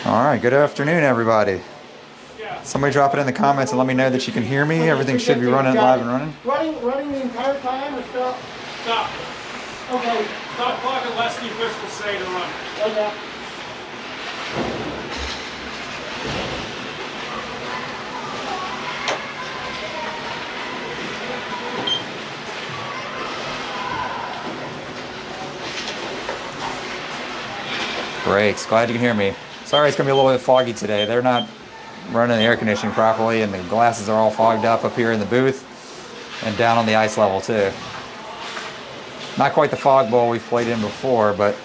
Alright, good afternoon everybody. Somebody drop it in the comments and let me know that you can hear me. Everything should be running live and running. Running the entire time or stop? Stop. Okay. Stop clock unless the officials say to run. Okay. Great, glad you can hear me. Sorry it's going to be a little bit foggy today. They're not running the air conditioning properly and the glasses are all fogged up here in the booth and down on the ice level too. Not quite the fog bowl we've played in before, but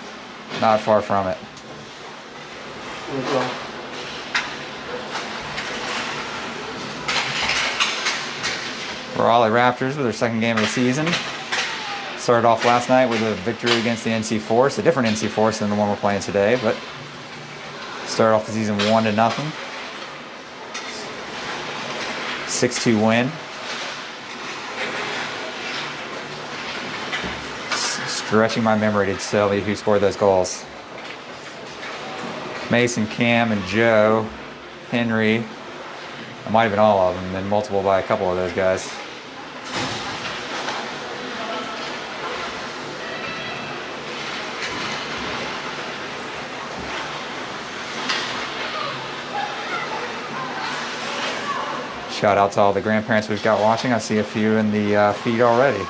not far from it. Raleigh Raptors with their second game of the season. Started off last night with a victory against the NC Force, a different NC Force than the one we're playing today, but started off the season 1-0. 6-2 win. Stretching my memory to tell me who scored those goals. Mason, Cam, and Joe, Henry. It might have been all of them, and multiple by a couple of those guys. Shout out to all the grandparents we've got watching. I see a few in the feed already.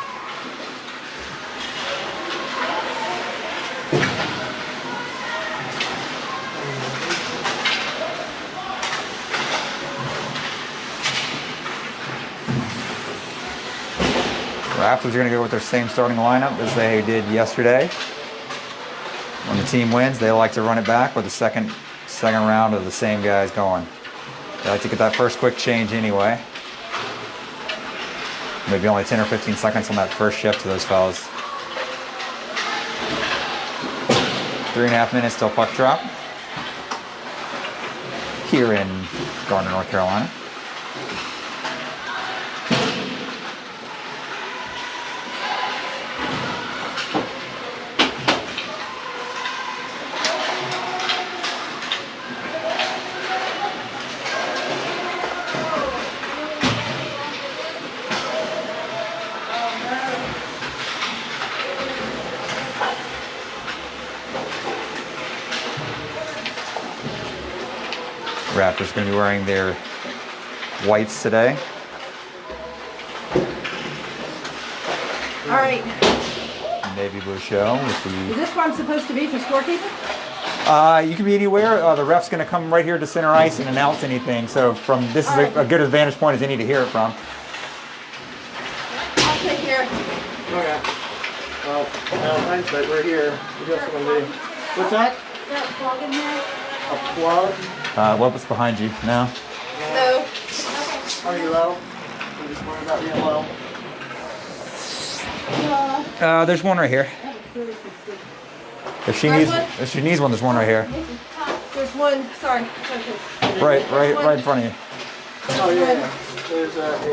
Raptors are going to go with their same starting lineup as they did yesterday. When the team wins, they like to run it back with the second round of the same guys going. They like to get that first quick change anyway. Maybe only 10 or 15 seconds on that first shift to those fellas. 3.5 minutes till puck drop. Here in Garner, North Carolina. Raptors going to be wearing their whites today. All right. Navy blue shell with the... Is this where I'm supposed to be for scorekeeping? You can be anywhere. The ref's going to come right here to center ice and announce anything. So from this is a good vantage point as any to hear it from. I'll sit here. Okay. Well, hindsight, we're here. We got someone to... What's that? Is there a plug in here? A plug? What was behind you now? No. Are you low? I'm just worried about being low. There's one right here. If she needs one, there's one right here. There's one. Sorry. Right in front of you. Oh yeah. There's a. That's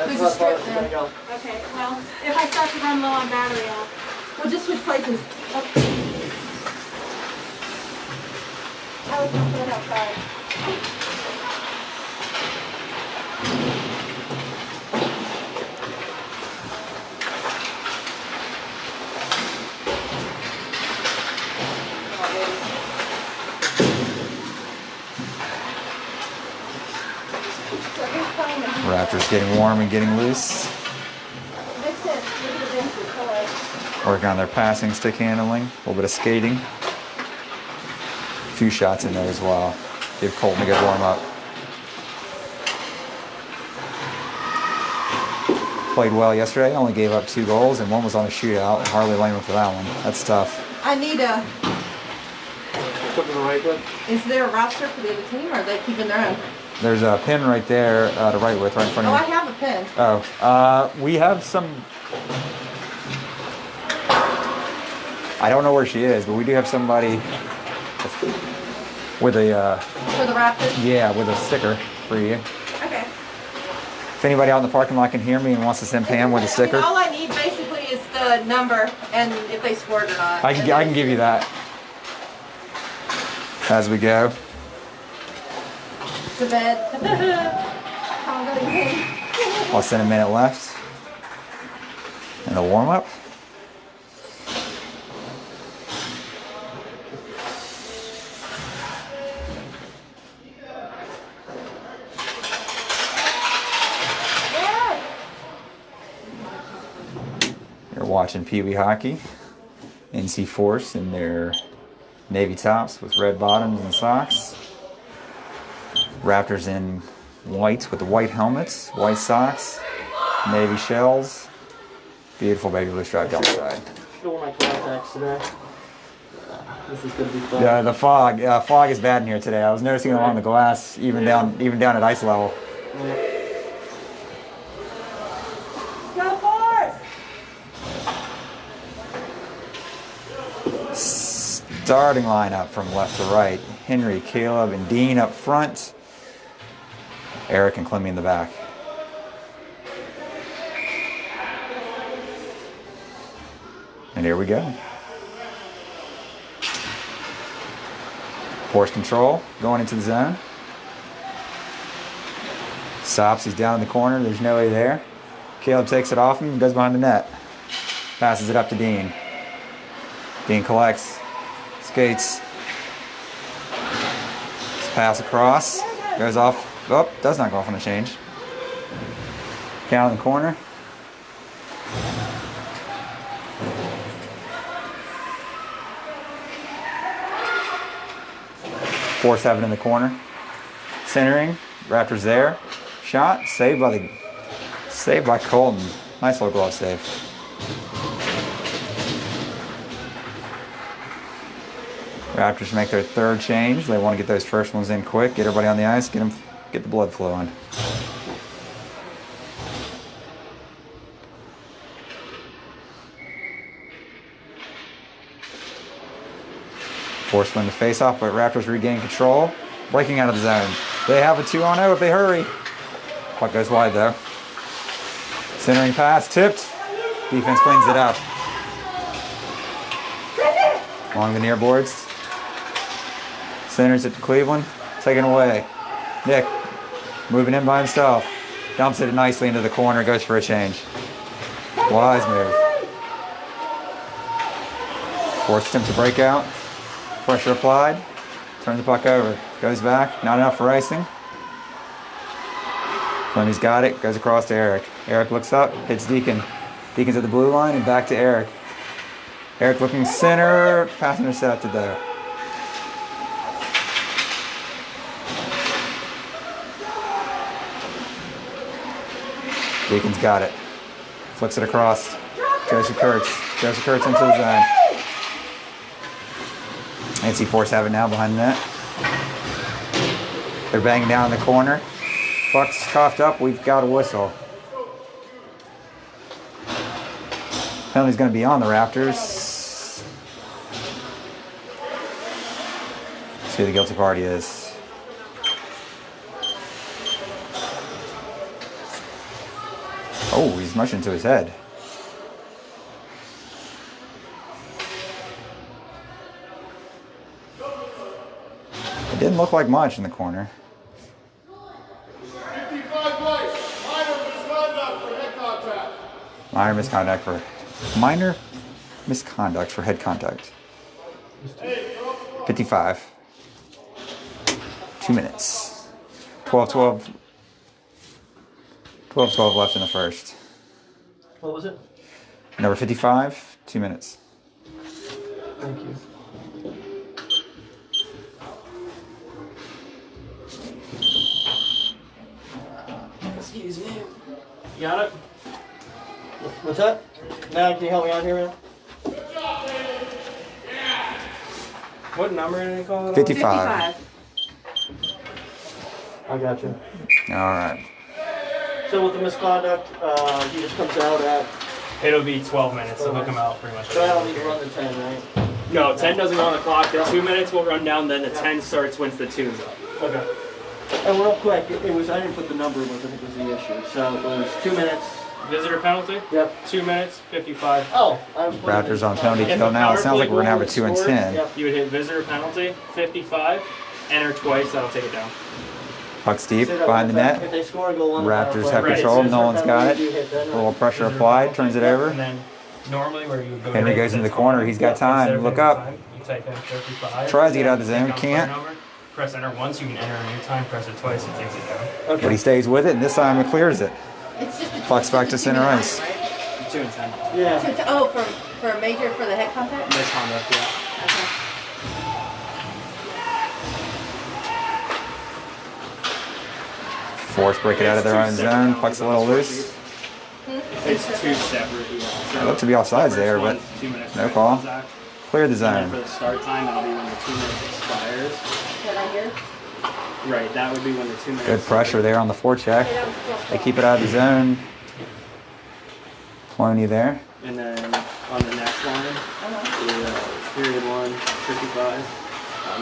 There's a not far. strip there. Go. Okay, well, if I start to run low on battery, We'll just switch places. Oh. I was gonna put it outside. Raptors getting warm and getting loose. Makes sense. Look at the benches. Hello. Working on their passing, stick handling, a little bit of skating. A few shots in there as well. Give Colton a good warm up. Played well yesterday, only gave up 2 goals and one was on a shootout. Hardly blame him for that one. That's tough. I need a. Flip to the right one. Is there a roster for the other team, or are they keeping their own? There's a pin right there to right with, right in front Oh, I of you. have a pen. Oh, we have some. I don't know where she is, but we do have somebody with a For the Raptors. yeah, with a sticker for you. Okay. If anybody out in the parking lot can hear me and wants to send Pam with a sticker, All I need basically is the number and if they scored or not. I can give you that as we go. to bed. I'm gonna get Less than a minute left in the warm-up. You're watching Pee Wee hockey. NC Force in their navy tops with red bottoms and socks. Raptors in white with the white helmets, white socks, navy shells. Beautiful baby blue stripe down the side. Should wear my contacts today. This is gonna be fun. Yeah, the fog is bad in here today. I was noticing along the glass, even down at ice level. Go Force! Starting lineup from left to right. Henry, Caleb, and Dean up front. Eric and Clemmy in the back. And here we go. Force control, going into the zone. Stops, he's down in the corner, there's no way there. Caleb takes it off him, goes behind the net. Passes it up to Dean. Dean collects, skates. Pass across, goes off. Oh, does not go off on a change. Down in the corner. Four 7 in the corner. Centering, Raptors there. Shot, saved by Colton. Nice little glove save. Raptors make their third change. They want to get those first ones in quick. Get everybody on the ice. Get the blood flowing. Force win the face-off, but Raptors regain control. Breaking out of the zone. They have a 2-on-0 if they hurry. Puck goes wide though. Centering pass, tipped. Defense cleans it up. Along the near boards. Centers it to Cleveland. Taken away. Nick moving in by himself. Dumps it nicely into the corner. Goes for a change. Wise move. Forced him to break out. Pressure applied. Turn the puck over. Goes back. Not enough for icing. Clemmy's got it. Goes across to Eric. Eric looks up. Hits Deacon. Deacon's at the blue line and back to Eric. Eric looking center. Pass intercepted though. Deacon's got it. Flicks it across. Joseph Kurtz. Joseph Kurtz into the zone. NC Force have it now behind the net. They're banging down in the corner. Puck's coughed up. We've got a whistle. Penalty's going to be on the Raptors. Let's see who the guilty party is. Oh, he's mushing into his head. It didn't look like much in the corner. 55 points. Minor misconduct for head contact. Minor misconduct for head contact. 55. 2 minutes. 12-12 left in the first. What was it? Number 55, 2 minutes. Thank you. Excuse me. You got it? What's that? Now, can you help me out here, man? What number did they call it? 55. 55. I got you. All right. So with the misconduct, he just comes out at. It'll be 12 minutes, so he'll come out pretty much. So I don't need to run the 10, right? No, 10 doesn't go on the clock. The 2 minutes will run down, then the 10 starts once the 2's up. Okay. And real quick, it was, I didn't put the number, was I think was the issue. So it was 2 minutes. Visitor penalty? Yep. 2 minutes, 55. Oh, I was putting Raptors on penalty If kill a now. It power sounds like play we're going to have a goal 2 and is 10. Yep. You would hit visitor penalty, 55, enter twice, that'll take it down. Puck's deep Say that behind the one more time. net. If they score, go on Raptors have Right, control. so it's Nolan's got You it. hit that, A little pressure applied. Turns it And over. then normally where you would go Henry to goes in the this corner. column, He's got instead time. of Look hitting up. time, you type in 35. Tries to get out of the Take zone. down the player Can't. number, press enter once. You can enter a new time. Press it twice. It takes it down. Okay. But he stays with it, and this time it clears it. It's just a Puck's back to center ice. 2 and 10. Yeah. Oh, for a major for the head contact? Misconduct, yeah. Okay. Force break it out of their own zone. Puck's a little loose. It's 2 separate. Yeah. It looked to be offsides there, but First 2 minutes no for call. contact. Clear the And then for zone. the start time, that'll be when the 2 minutes expires. That right here? Right, that would be when the 2 minutes. Good pressure there on the forecheck. Okay, that was close. They keep it out of the zone. Cloney there. And then on the next line, period 1, 55,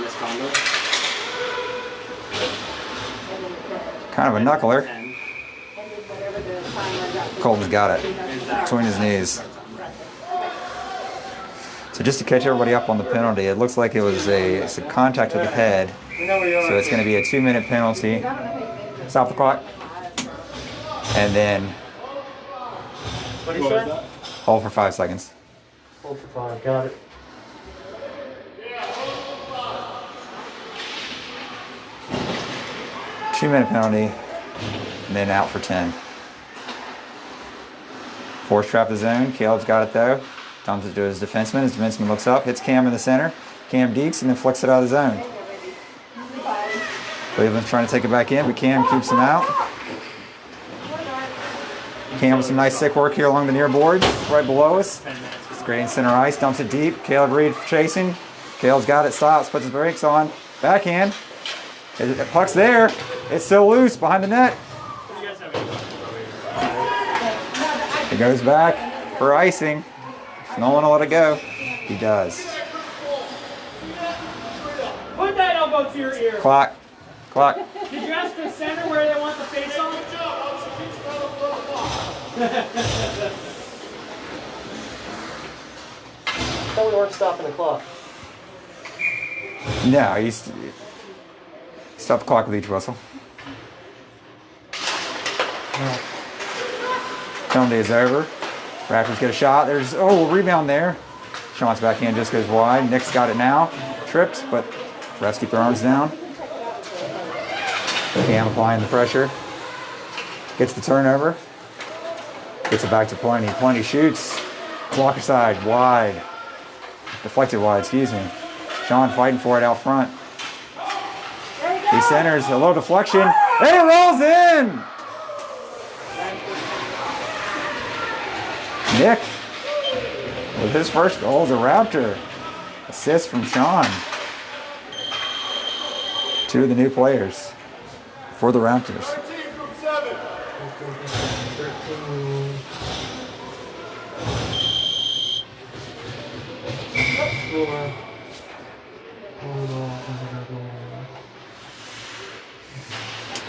misconduct. Kind of a knuckler. 10 And then whatever the time I got. Colton's got it is that between his knees. So just to catch everybody up on the penalty, it looks like it's a contact with the head. We know where you are. So it's going to be a 2-minute penalty. Stop the clock. And then What do you What was say? that? hold for 5 seconds. Hold for 5. Got it. Two-minute penalty, and then out for 10. Force trap the zone. Caleb's got it though. Dumps it to his defenseman. His defenseman looks up, hits Cam in the center. Cam dekes and then flicks it out of the zone. Cleveland's trying to take it back in, but Cam keeps him out. Cam with some nice stick work here along the near boards, right below us. 10 minutes. It's great in center ice, dumps it deep. Caleb Reed chasing. Caleb's got it, stops, puts his brakes on. Backhand. Puck's there. It's still loose behind the net. What do you guys have any questions? It goes back for icing. Nolan will let it go. He does. Put that elbow to your ear. Clock. Clock. Did you ask the center where they want the face on? Thought we weren't stopping the clock. No, stop the clock with each whistle. Penalty is over. Raptors get a shot. There's a rebound there. Sean's back in, just goes wide. Nick's got it now. Tripped, but refs keep their arms down. Cam applying the pressure. Gets the turnover. Gets it back to Plenty. Plenty shoots. Blocker side, wide. Deflected wide, excuse me. Sean fighting for it out front. He centers, a low deflection, and it rolls in! Nick with his first goal as a Raptor. Assist from Sean. Two of the new players for the Raptors. 13.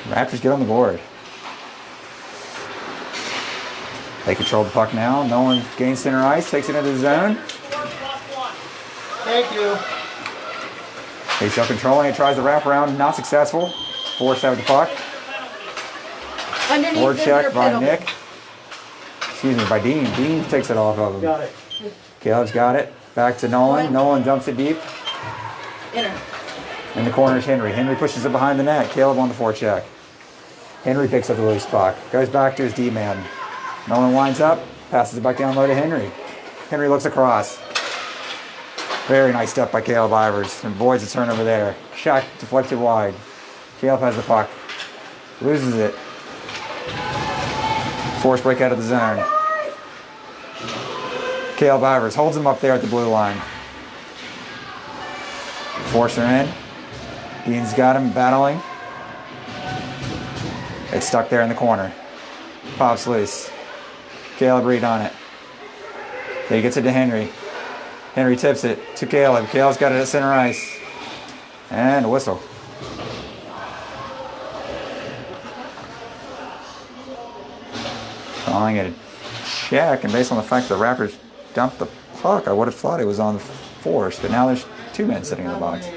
Raptors get on the board. They control the puck now. Nolan gains center ice, takes it into the zone. Thank you. He's still controlling it, tries the wraparound, not successful. Forced out of the puck. Underneath Board visitor check by penalty. Nick. Excuse me, by Dean. Dean takes it off of him. Got it. Caleb's got it. Back to Nolan. Nolan dumps it deep. Inner. In the corner is Henry. Henry pushes it behind the net. Caleb on the forecheck. Henry picks up the loose puck. Goes back to his D-man. Nolan winds up. Passes it back down low to Henry. Henry looks across. Very nice step by Caleb Ivers. And avoids the turnover there. Shot deflected wide. Caleb has the puck. Loses it. Force break out of the zone. Caleb Ivers holds him up there at the blue line. Forcer in. Dean's got him battling. It's stuck there in the corner. Pops loose. Caleb Reed on it. He gets it to Henry. Henry tips it to Caleb. Caleb's got it at center ice. And a whistle. Calling it a check, and based on the fact the Raptors dumped the puck, I would have thought it was on the force, but now there's two men sitting in the box.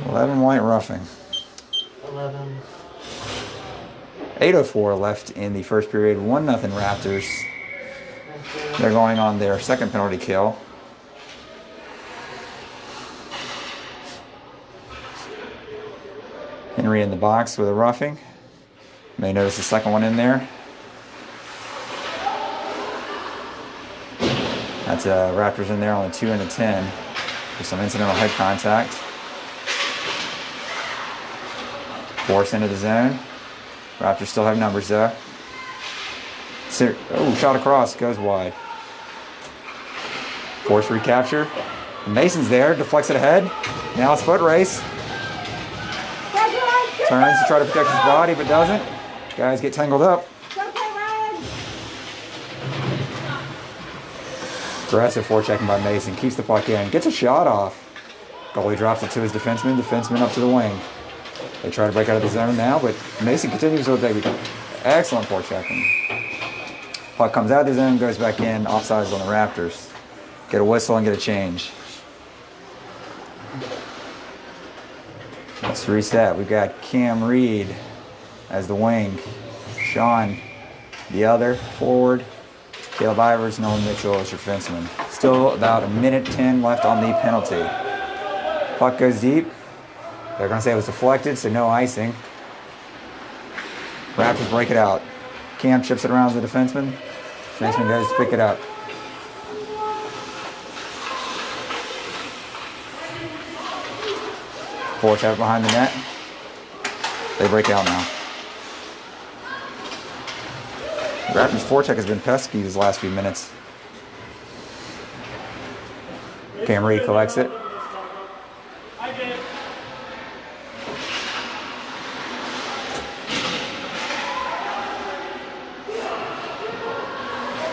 11 white roughing. 11. 8:04 left in the first period. 1-0 Raptors. They're going on their second penalty kill. Henry in the box with a roughing. May notice the second one in there. That's Raptors in there on the 2 and the 10 with some incidental head contact. Force into the zone. Raptors still have numbers though. Oh, shot across, goes wide. Force recapture. Mason's there, deflects it ahead. Now it's foot race. Turns to try to protect his body, but doesn't. Guys get tangled up. Aggressive forechecking by Mason. Keeps the puck in. Gets a shot off. Goalie drops it to his defenseman. Defenseman up to the wing. They try to break out of the zone now, but Mason continues with the excellent forechecking. Puck comes out of the zone, goes back in. Offsides on the Raptors. Get a whistle and get a change. Let's reset. We've got Cam Reed as the wing. Sean, the other forward. Caleb Ivers, Nolan Mitchell as your defenseman. Still about 1:10 left on the penalty. Puck goes deep. They're going to say it was deflected, so no icing. Raptors break it out. Cam chips it around to the defenseman. Defenseman goes to pick it up. Forecheck behind the net. They break out now. Raptors forecheck has been pesky these last few minutes. Cam Reed collects it.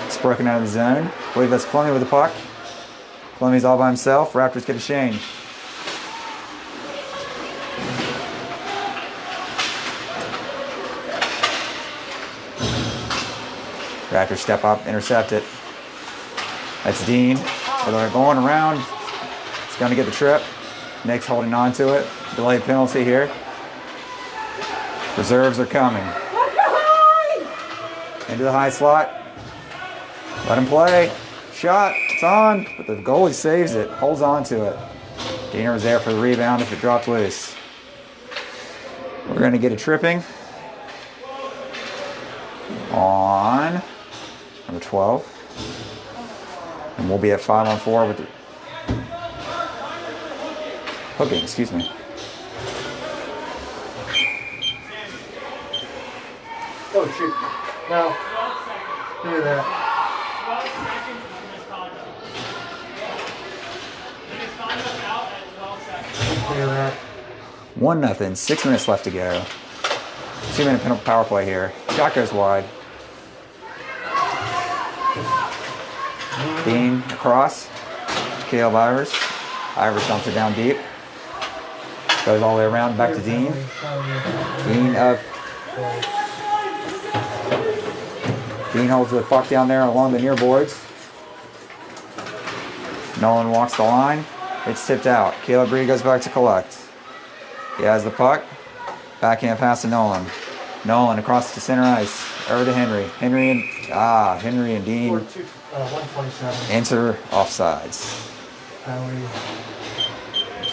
It's broken out of the zone. I believe that's Clemmy with the puck. Clemmy's all by himself. Raptors get a change. Raptors step up, intercept it. That's Dean. They're going around. He's going to get the trip. Nick's holding on to it. Delayed penalty here. Reserves are coming. Into the high slot. Let him play. Shot. It's on. But the goalie saves it. Holds on to it. Diener was there for the rebound if it dropped loose. We're going to get a tripping on number 12. And we'll be at 5-on-4 with the hooking, excuse me. Oh, shoot. No. Look at that. Look at that. 1-0, 6 minutes left to go. 2-minute penalty power play here. Shot goes wide. Dean across. Caleb Ivers. Ivers dumps it down deep. Goes all the way around back to Dean. Dean up. Dean holds the puck down there along the near boards. Nolan walks the line. It's tipped out. Caleb Reed goes back to collect. He has the puck. Backhand pass to Nolan. Nolan across the center ice. Over to Henry. Henry and Dean 127. enter offsides.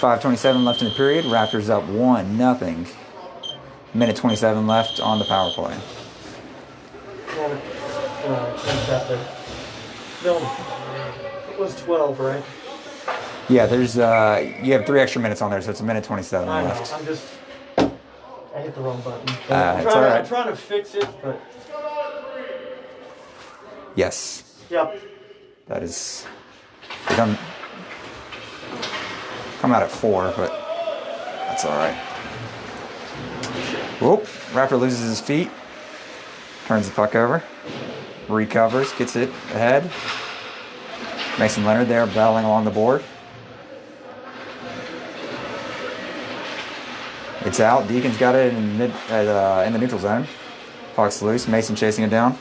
5:27 left in the period. Raptors up 1-0. Minute 27 left on the power play. It was 12, right? Yeah, there's you have 3 extra minutes on there, so it's 1:27 I know. left. I hit the wrong button. It's all right. I'm trying to fix it, but Yes, yep. that is. They don't come out at 4, but that's all right. Whoop! Raptor loses his feet. Turns the puck over. Recovers, gets it ahead. Mason Leonard there battling along the board. It's out. Deacon's got it in the neutral zone. Puck's loose. Mason chasing it down.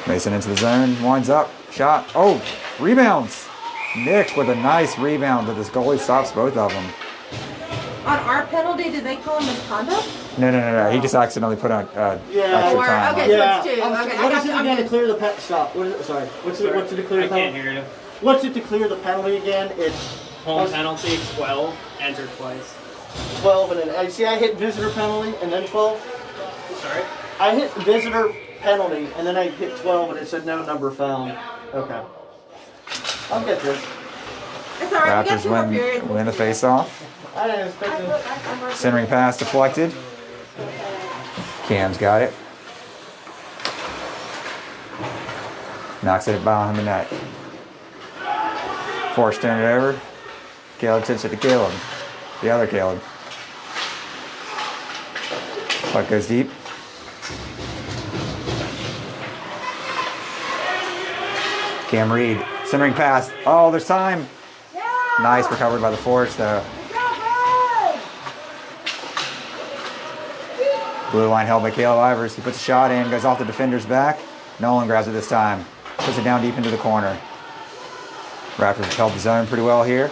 Mason into the zone. Winds up. Shot. Oh! Rebounds! Nick with a nice rebound, but this goalie stops both of them. On our penalty, did they call him misconduct? No. He just accidentally put on Yeah. extra Or, time. okay. on. Yeah. So it's two. Okay, What I is it got you. again to clear the pet? Stop. What is it? Sorry. What's it to clear I the can't penalty? hear you. What's it to clear the penalty again? It's Home penalty 12, enter twice. 12 and then see I hit visitor penalty and then 12. Sorry? I hit visitor penalty and then I hit 12 and it said no number found. Okay. I'll get this. It's all right. We got Raptors 2 more periods. win the face-off. I didn't expect it. Centering pass deflected. Cam's got it. Knocks it behind the net. Force turn it over. Caleb tips it to Caleb. The other Caleb. Puck goes deep. Cam Reed. Centering pass. Oh, there's time. Nice recovery by the Force though. Blue line held by Caleb Ivers. He puts a shot in, goes off the defender's back. Nolan grabs it this time. Puts it down deep into the corner. Raptors held the zone pretty well here.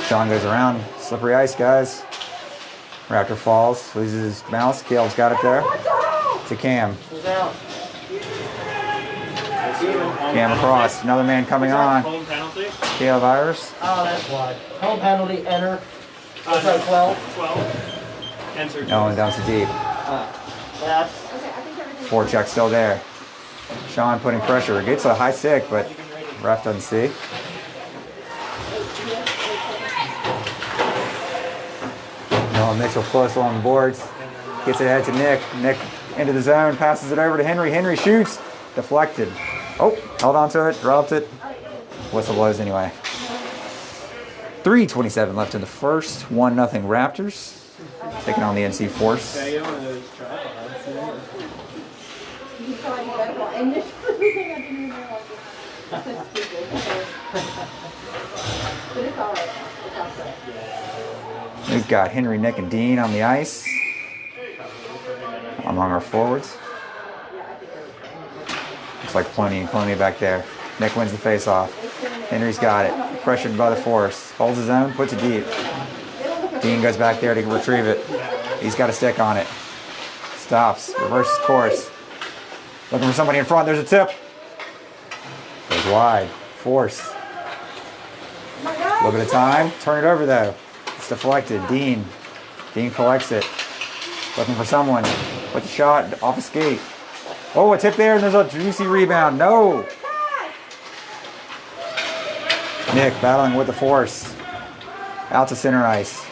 Sean goes around. Slippery ice, guys. Raptor falls, loses his mouse. Caleb's got it there. To Cam. He's out. It's even. Cam across. Another man coming on. Home penalty? Caleb Ivers. Oh, that's why. Home penalty, enter. Uh, Sorry, 12. 12, enter twice. Nolan dumps it deep. That's. Forecheck still there. Sean putting pressure. Gets a high stick, but ref doesn't see. Nolan Mitchell close along the boards. Gets it ahead to Nick. Nick into the zone. Passes it over to Henry. Henry shoots. Deflected. Oh, held on to it. Dropped it. Whistle blows anyway. 3:27 left in the first. 1-0 Raptors. Taking on the NC Force. Yeah, you want to try it. And this I didn't even realize it. That's so stupid. But it's all right. It's all right. We've got Henry, Nick, and Dean on the ice. Among our forwards. Looks like plenty back there. Nick wins the face-off. Henry's got it. Pressured by the Force. Holds his own, puts it deep. Dean goes back there to retrieve it. He's got a stick on it. Stops. Reverses course. Looking for somebody in front. There's a tip. Goes wide. Force. A little bit of time. Turn it over though. It's deflected. Dean. Dean collects it. Looking for someone. With the shot off a skate. Oh, a tip there and there's a juicy rebound. No. Nick battling with the Force. Out to center ice.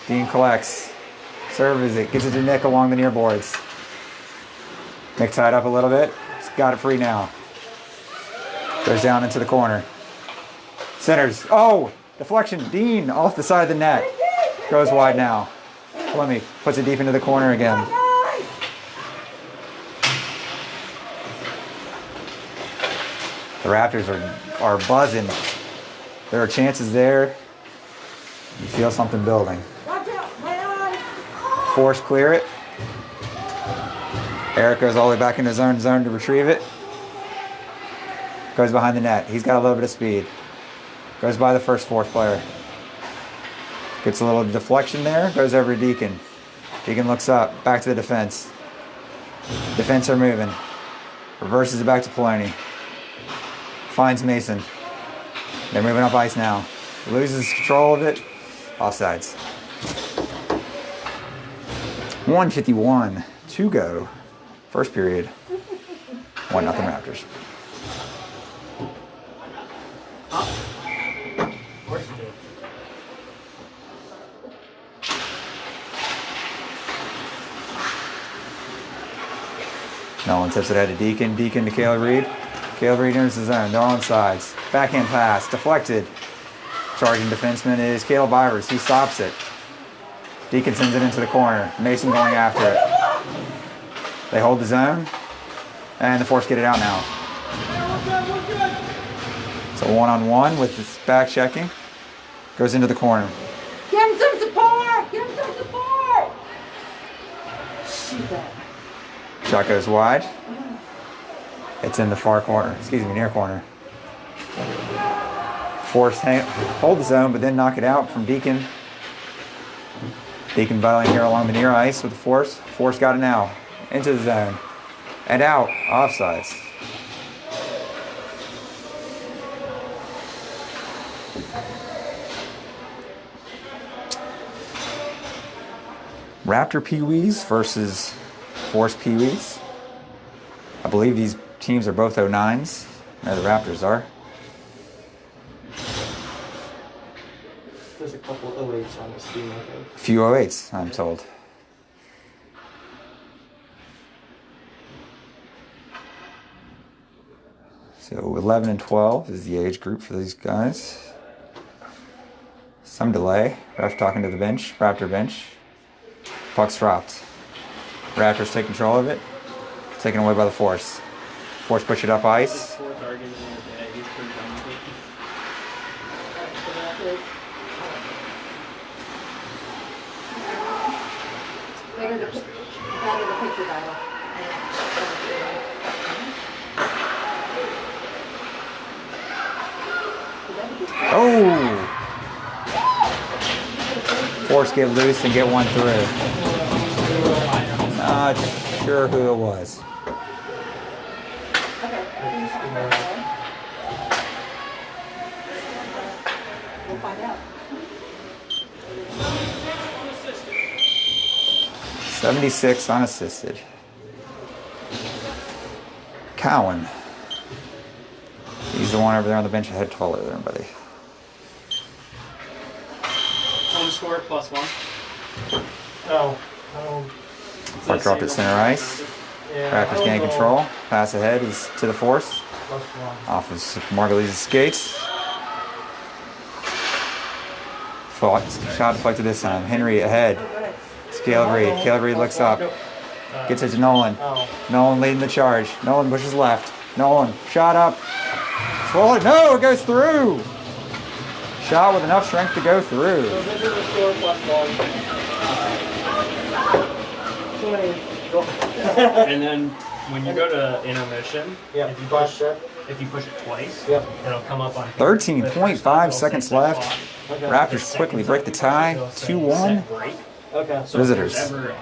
Dean collects. Serves it. Gets it to Nick along the near boards. Nick tied up a little bit. He's got it free now. Goes down into the corner. Centers. Oh! Deflection. Dean off the side of the net. Goes wide now. Fleming puts it deep into the corner again. The Raptors are buzzing. There are chances there. You feel something building. Force clear it. Eric goes all the way back into his own zone to retrieve it. Goes behind the net. He's got a little bit of speed. Goes by the first Force player. Gets a little deflection there. Goes over to Deacon. Deacon looks up. Back to the defense. Defense are moving. Reverses it back to Poloni. Finds Mason. They're moving up ice now. Loses control of it. Offsides. 1:51 to go. First period. 1-0 Raptors. Of course you do. Nolan tips it ahead to Deacon. Deacon to Caleb Reed. Caleb Reed enters the zone. They're on sides. Backhand pass. Deflected. Charging defenseman is Caleb Ivers. He stops it. Deacon sends it into the corner. Mason going after it. They hold the zone. And the Force get it out now. It's a one-on-one with this back checking. Goes into the corner. Give him some support! Give him some support! Shot goes wide. It's in the far corner. Excuse me, near corner. Force hold the zone, but then knock it out from Deacon. Deacon battling here along the near ice with the Force. Force got it now. Into the zone. And out. Offsides. Raptor Pee Wees versus Force Pee Wees. I believe these teams are both 09s. No, the Raptors are. There's a couple of 08s on this team, I think. A few 08s, I'm told. So 11 and 12 is the age group for these guys. Some delay. Ref talking to the bench, Raptor bench. Puck's dropped. Raptors take control of it. Taken away by the Force. Force push it up ice. Fourth argument of the day. He's pretty done with Better the picture battle. Oh! Force get loose and get one through. Not sure who it was. We'll find out. 76 unassisted. Cowan. He's the one over there on the bench a head taller than everybody. Home score +1. Oh. Puck dropped at center ice. Raptors gain control. Pass ahead is to the Force. Off of Margulies' skates. Shot deflected this time. Henry ahead. It's Caleb Reed. Caleb Reed looks up. Gets it to Nolan. Nolan leading the charge. Nolan pushes left. Nolan, shot up. Swole it. No, it goes through. Shot with enough strength to go through. So this is the score +1. Too many. And then when you go to intermission, Yeah, if you flash push it twice, Yep. it'll come up on 13.5 seconds left. Okay. Raptors quickly break the tie. 2-1. Okay. So Visitors. if there's ever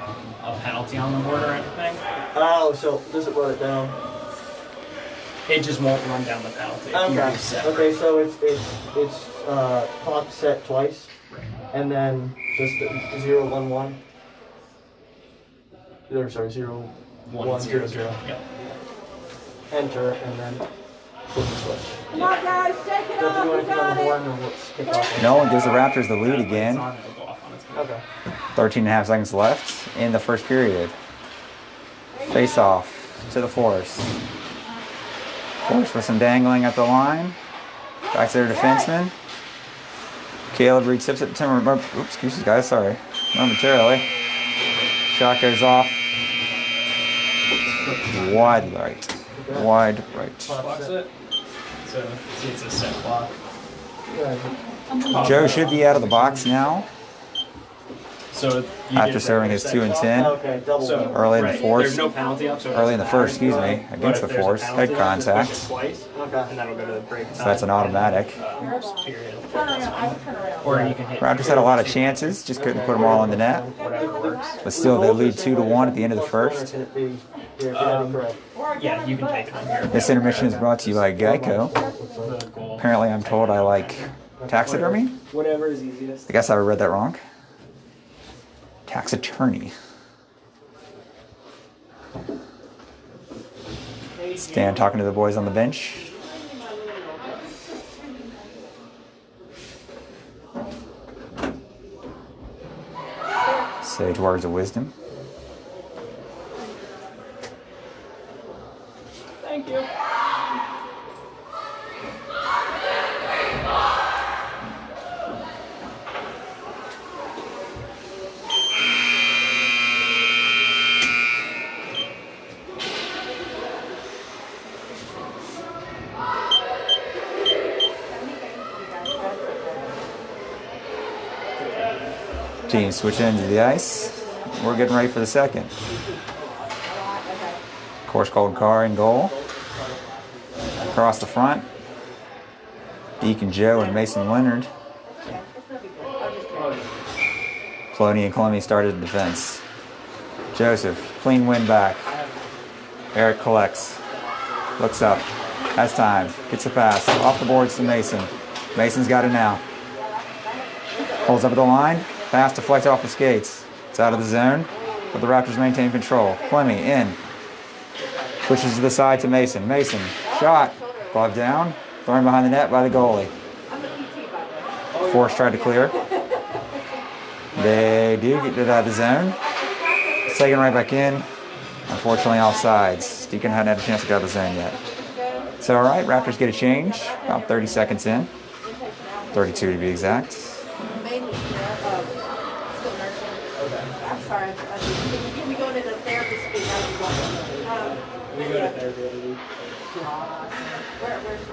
a penalty on the board or anything, Oh, so does it run it down? it just won't run down the penalty. if you Okay. use separate. Okay, so it's clock set twice, and then just 0, 1, 1. Or sorry, 0, 1, 0, 0. Yep. Enter, and then flip the switch. Come on, guys, shake it Do you have to off. do You anything on got the it. horn, or what's kick off? Nolan gives the Raptors the lead It's again. on, it'll go off on its own. Okay. 13 and a half seconds left in the first period. Face off to the Force. Force with some dangling at the line. Back to their defenseman. Caleb Reed tips it to him. Oops, excuses guys, sorry. Momentarily. Shot goes off. Wide right. Wide right. Blocks it. So see, it's a set block. Joe should be out of the box now So you after did serving that his set 2 and block. 10. Okay, double. So Early in the fourth. There's no penalty up. So it Early in the doesn't first, excuse me, matter. against But the if there's a Force. penalty, Head you just push contact. it twice, Okay. and that'll go to the break. So that's an automatic. Period. Turn around. I would turn around. Or you can hit. Raptors had a lot of chances, just couldn't put them all in the net. Whatever works. But still, they lead 2-1 at the end of the first. Can it be here? Can it be correct? Yeah, you can take it on here. This intermission is brought to you by Geico. The goal. Apparently, I'm told I like taxidermy. Whatever is easiest. I guess I read that wrong. Tax attorney. Stan talking to the boys on the bench. Sage words of wisdom. Thank you. Team switch into the ice. We're getting ready for the second. Course Cold Car in goal. Across the front, Deacon Joe and Mason Leonard. Cloney and Clemmy started the defense. Joseph, clean win back. Eric collects. Looks up. Has time. Gets a pass. Off the boards to Mason. Mason's got it now. Holds up at the line. Pass deflected off the skates. It's out of the zone, but the Raptors maintain control. Clemmy in. Switches to the side to Mason. Mason, shot. Glove down. Thrown behind the net by the goalie. Force tried to clear. They do get it out of the zone. It's taken right back in. Unfortunately, offsides. Deacon hadn't had a chance to get out of the zone yet. So, all right, Raptors get a change. About 30 seconds in. 32 to be exact. I'm sorry. We go to the therapy speak. We go to therapy. Where's she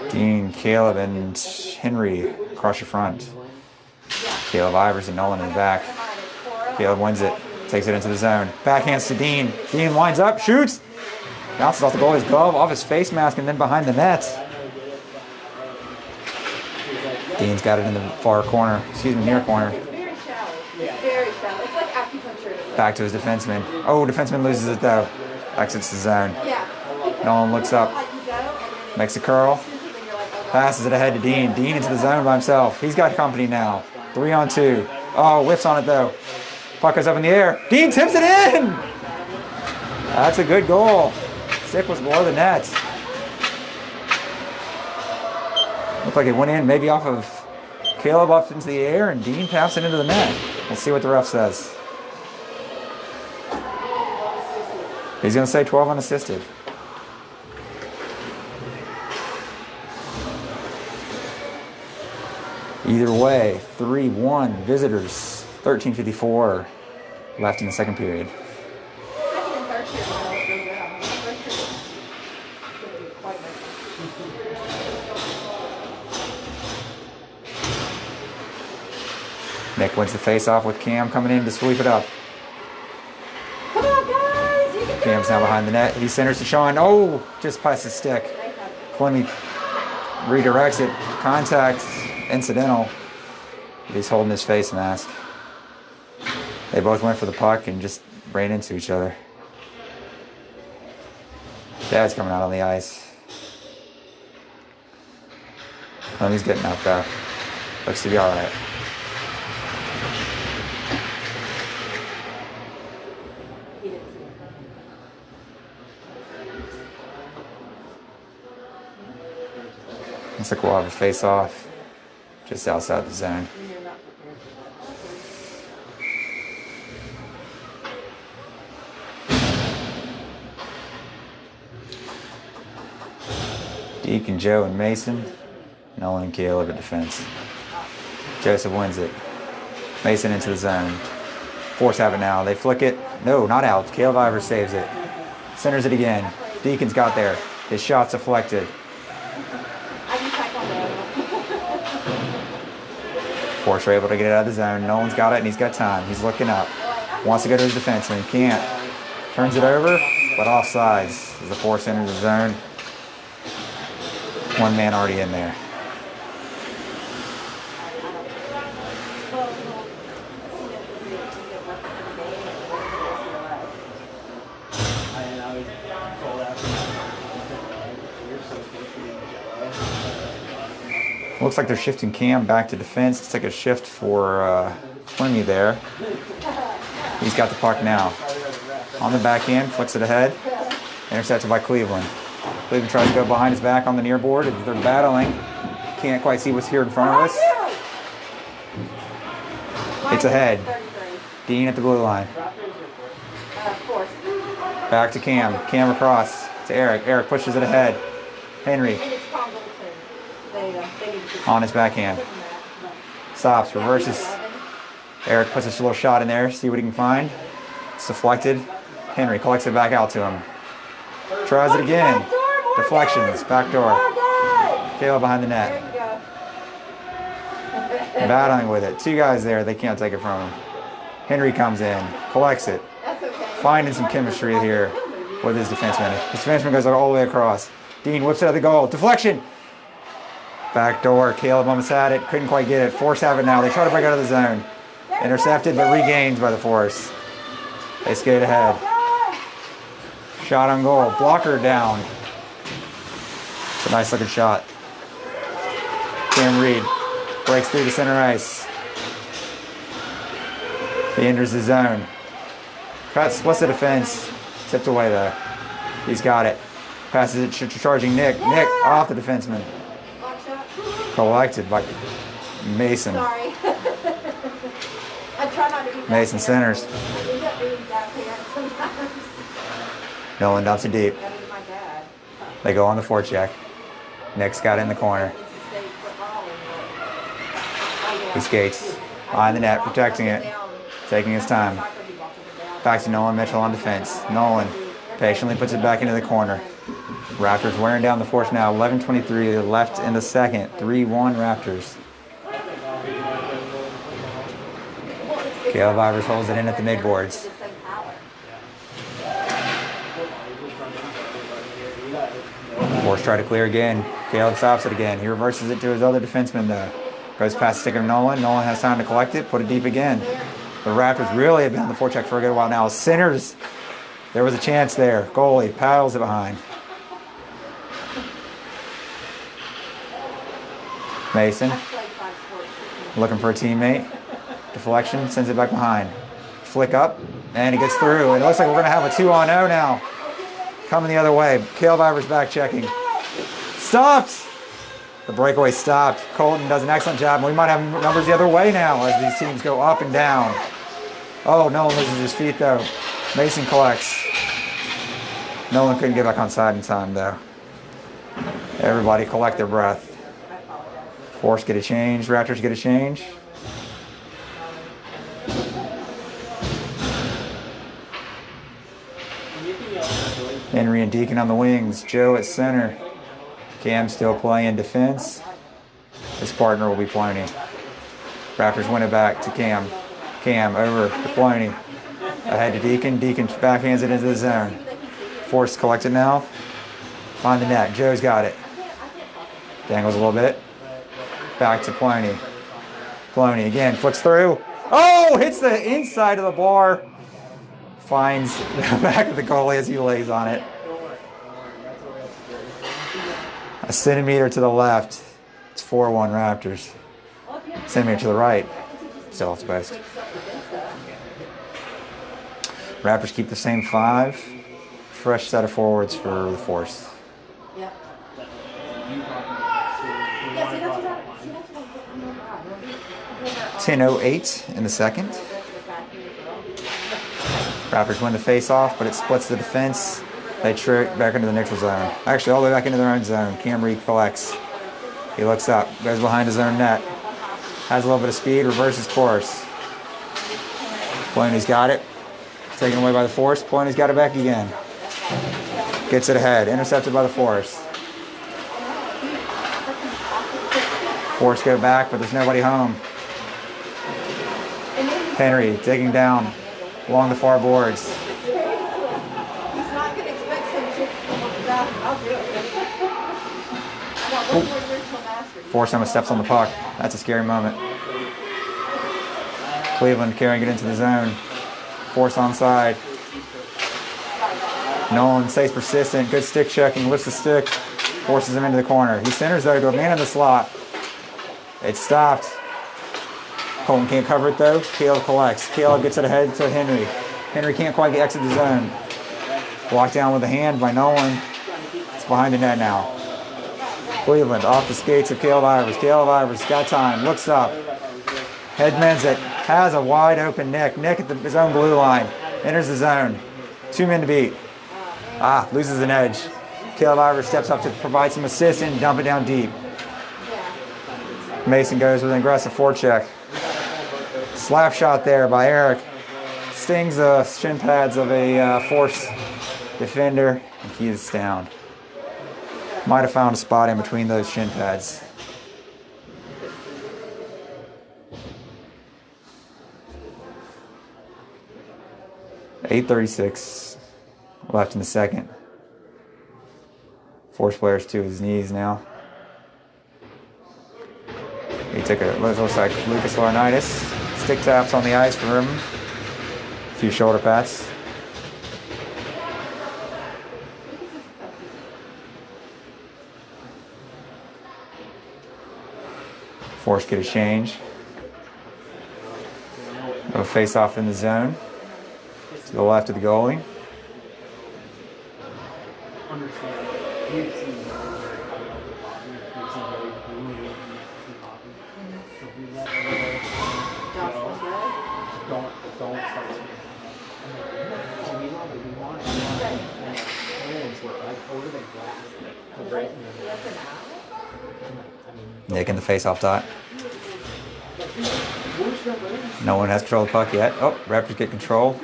going? Dean, Caleb, and Henry across your front. Caleb Ivers and Nolan in the back. Caleb wins it. Takes it into the zone. Backhands to Dean. Dean winds up, shoots. Bounces off the goalie's glove, off his face mask, and then behind the net. Dean's got it in the far corner. Excuse me, near corner. It's very shallow. Very shallow. It's like acupuncture. Back to his defenseman. Oh, defenseman loses it though. Exits the zone. Yeah. Nolan looks up. Makes a curl. Passes it ahead to Dean. Dean into the zone by himself. He's got company now. 3-on-2. Oh, whiffs on it though. Puck goes up in the air. Dean tips it in! That's a good goal. Stick was below the net. Looked like it went in maybe off of Caleb up into the air, and Dean taps it into the net. We'll see what the ref says. He's going to say 12 unassisted. Either way, 3-1 visitors. 13:54 left in the second period. Nick wins the face-off with Cam coming in to sweep it up. Come on, guys! You can do Cam's now behind the net. He centers to Sean. Oh, just past his stick. Clemmy redirects it. Contact, incidental. He's holding his face mask. They both went for the puck and just ran into each other. Dad's coming out on the ice. Clemmy's getting up there. Looks to be alright. Looks like we'll have a face-off just outside the zone. Deacon, Joe, and Mason. Nolan and Caleb at defense. Joseph wins it. Mason into the zone. Force have it now. They flick it. No, not out. Caleb Ivers saves it. Centers it again. Deacon's got there. His shot's deflected. Force are able to get it out of the zone. Nolan's got it and he's got time. He's looking up. Wants to go to his defenseman. Can't. Turns it over, but offsides as the Force enters the zone. One man already in there. Looks like they're shifting Cam back to defense. Let's take a shift for Clemmy there. He's got the puck now. On the backhand, flicks it ahead. Intercepted by Cleveland. Cleveland tries to go behind his back on the near board. They're battling. Can't quite see what's here in front of us. It's ahead. Dean at the blue line. Back to Cam. Cam across to Eric. Eric pushes it ahead. Henry. On his backhand. Stops, reverses. Eric puts a little shot in there, see what he can find. It's deflected. Henry collects it back out to him. Tries it again. Deflections, back door. Caleb behind the net. Battling with it. Two guys there, they can't take it from him. Henry comes in, collects it. Finding some chemistry here. with his defenseman. His defenseman goes all the way across. Dean whips it at the goal. Deflection. Backdoor. Caleb almost had it. Couldn't quite get it. Force have it now. They try to break out of the zone. Intercepted but regained by the Force. They skate ahead. Shot on goal. Blocker down. It's a nice looking shot. Cam Reed breaks through the center ice. He enters the zone. Splits the defense. Tipped away though. He's got it. Passes it to charging Nick. Nick off the defenseman. Collected by Mason. Sorry. I try not to be Mason centers. I end up being that parent sometimes. Nolan dumps it deep. That is my dad. They go on the forecheck. Nick's got it in the corner. He skates. Behind the net, protecting it. Taking his time. Back to Nolan Mitchell on defense. Nolan patiently puts it back into the corner. Raptors wearing down the Force now. 11:23 left in the second. 3-1 Raptors. Caleb Ivers holds it in at the midboards. Force try to clear again. Caleb stops it again. He reverses it to his other defenseman though. Goes past the stick of Nolan. Nolan has time to collect it. Put it deep again. The Raptors really have been on the forecheck for a good while now. Centers. There was a chance there. Goalie paddles it behind. Mason. Looking for a teammate. Deflection. Sends it back behind. Flick up. And he gets through. It looks like we're going to have a 2-on-0 now. Coming the other way. Caleb Ivers back checking. Stopped. The breakaway stopped. Colton does an excellent job. We might have numbers the other way now as these teams go up and down. Oh, Nolan loses his feet though. Mason collects. Nolan couldn't get back on side in time though. Everybody collect their breath. Force get a change. Raptors get a change. Henry and Deacon on the wings. Joe at center. Cam still playing defense. His partner will be Ploney. Raptors win it back to Cam. Cam over to Ploney. Ahead to Deacon. Deacon backhands it into the zone. Force collected now. Find the net. Joe's got it. Dangles a little bit. Back to Ploney. Ploney again. Flicks through. Oh! Hits the inside of the bar. Finds the back of the goalie as he lays on it. A centimeter to the left. It's 4-1 Raptors. Centimeter to the right. Still exposed. Raptors keep the same 5. Fresh set of forwards for the Force. 10:08 in the second. Raptors win the face-off, but it splits the defense. They trick back into the neutral zone. Actually, all the way back into their own zone. Cam Reed collects. He looks up, goes behind his own net. Has a little bit of speed, reverses course. Ploney's got it. Taken away by the Force. Ploney's got it back again. Gets it ahead. Intercepted by the Force. Force go back, but there's nobody home. Henry digging down along the far boards. Force almost steps on the puck. That's a scary moment. Cleveland carrying it into the zone. Force onside. Nolan stays persistent. Good stick checking. Lifts the stick. Forces him into the corner. He centers though to a man in the slot. It's stopped. Colton can't cover it though. Caleb collects. Caleb gets it ahead to Henry. Henry can't quite exit the zone. Blocked down with a hand by Nolan. It's behind the net now. Cleveland off the skates of Caleb Ivers. Caleb Ivers got time. Looks up. Headmans it. Has a wide open Nick. Nick at his own blue line. Enters the zone. 2 men to beat. Loses an edge. Caleb Ivers steps up to provide some assist and dump it down deep. Mason goes with an aggressive forecheck. Slap shot there by Eric. Stings the shin pads of a Force defender, and he is down. Might have found a spot in between those shin pads. .836. left in the second. Force player's to his knees now. He took a, looks like Lucas Laurinaitis. Stick taps on the ice for him. A few shoulder pats. Force get a change. Go face off in the zone. To the left of the goalie. Nick in the face-off dot. No one has control of the puck yet. Oh, Raptors get control.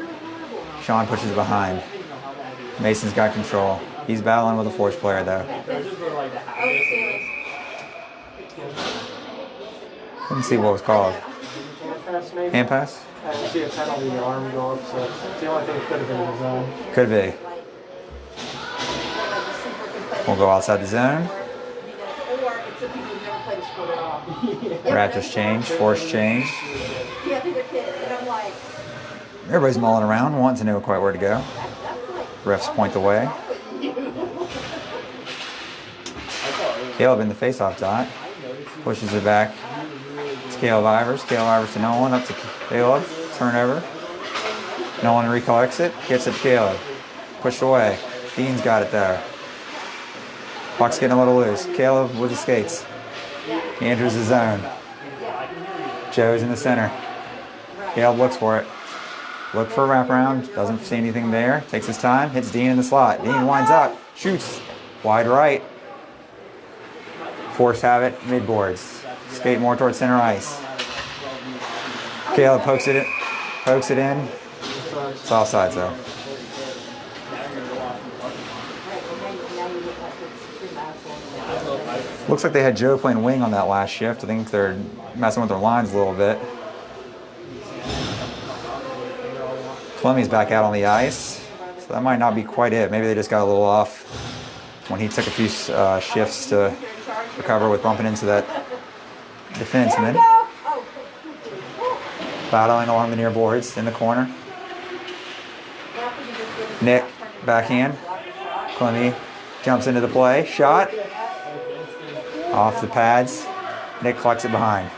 Sean pushes it behind. Mason's got control. He's battling with a Force player though. Didn't see what was called. Hand pass? I see a penalty, your arm go up, so it's the only thing that could have been in the zone. Could be. We'll go outside the zone. Or it's the people who never played a sport at all. Raptors change, Force change. Yeah, I think they're kids. And I'm like, Everybody's mulling around, wanting to know quite where to go. Refs point the way. Caleb in the face-off dot. Pushes it back. It's Caleb Ivers. Caleb Ivers to Nolan. Up to Caleb. Turnover. Nolan recollects it. Gets it to Caleb. Pushed away. Dean's got it there. Puck's getting a little loose. Caleb with the skates. He enters the zone. Joe's in the center. Caleb looks for it. Look for a wraparound. Doesn't see anything there. Takes his time. Hits Dean in the slot. Dean winds up. Shoots. Wide right. Force have it. Mid-boards. Skate more towards center ice. Caleb pokes it in. It's offside though. Looks like they had Joe playing wing on that last shift. I think they're messing with their lines a little bit. Clemmy's back out on the ice. So that might not be quite it. Maybe they just got a little off when he took a few shifts to recover with bumping into that defenseman. Battling along the near boards in the corner. Nick, backhand. Clemmy jumps into the play. Shot. Off the pads. Nick collects it behind.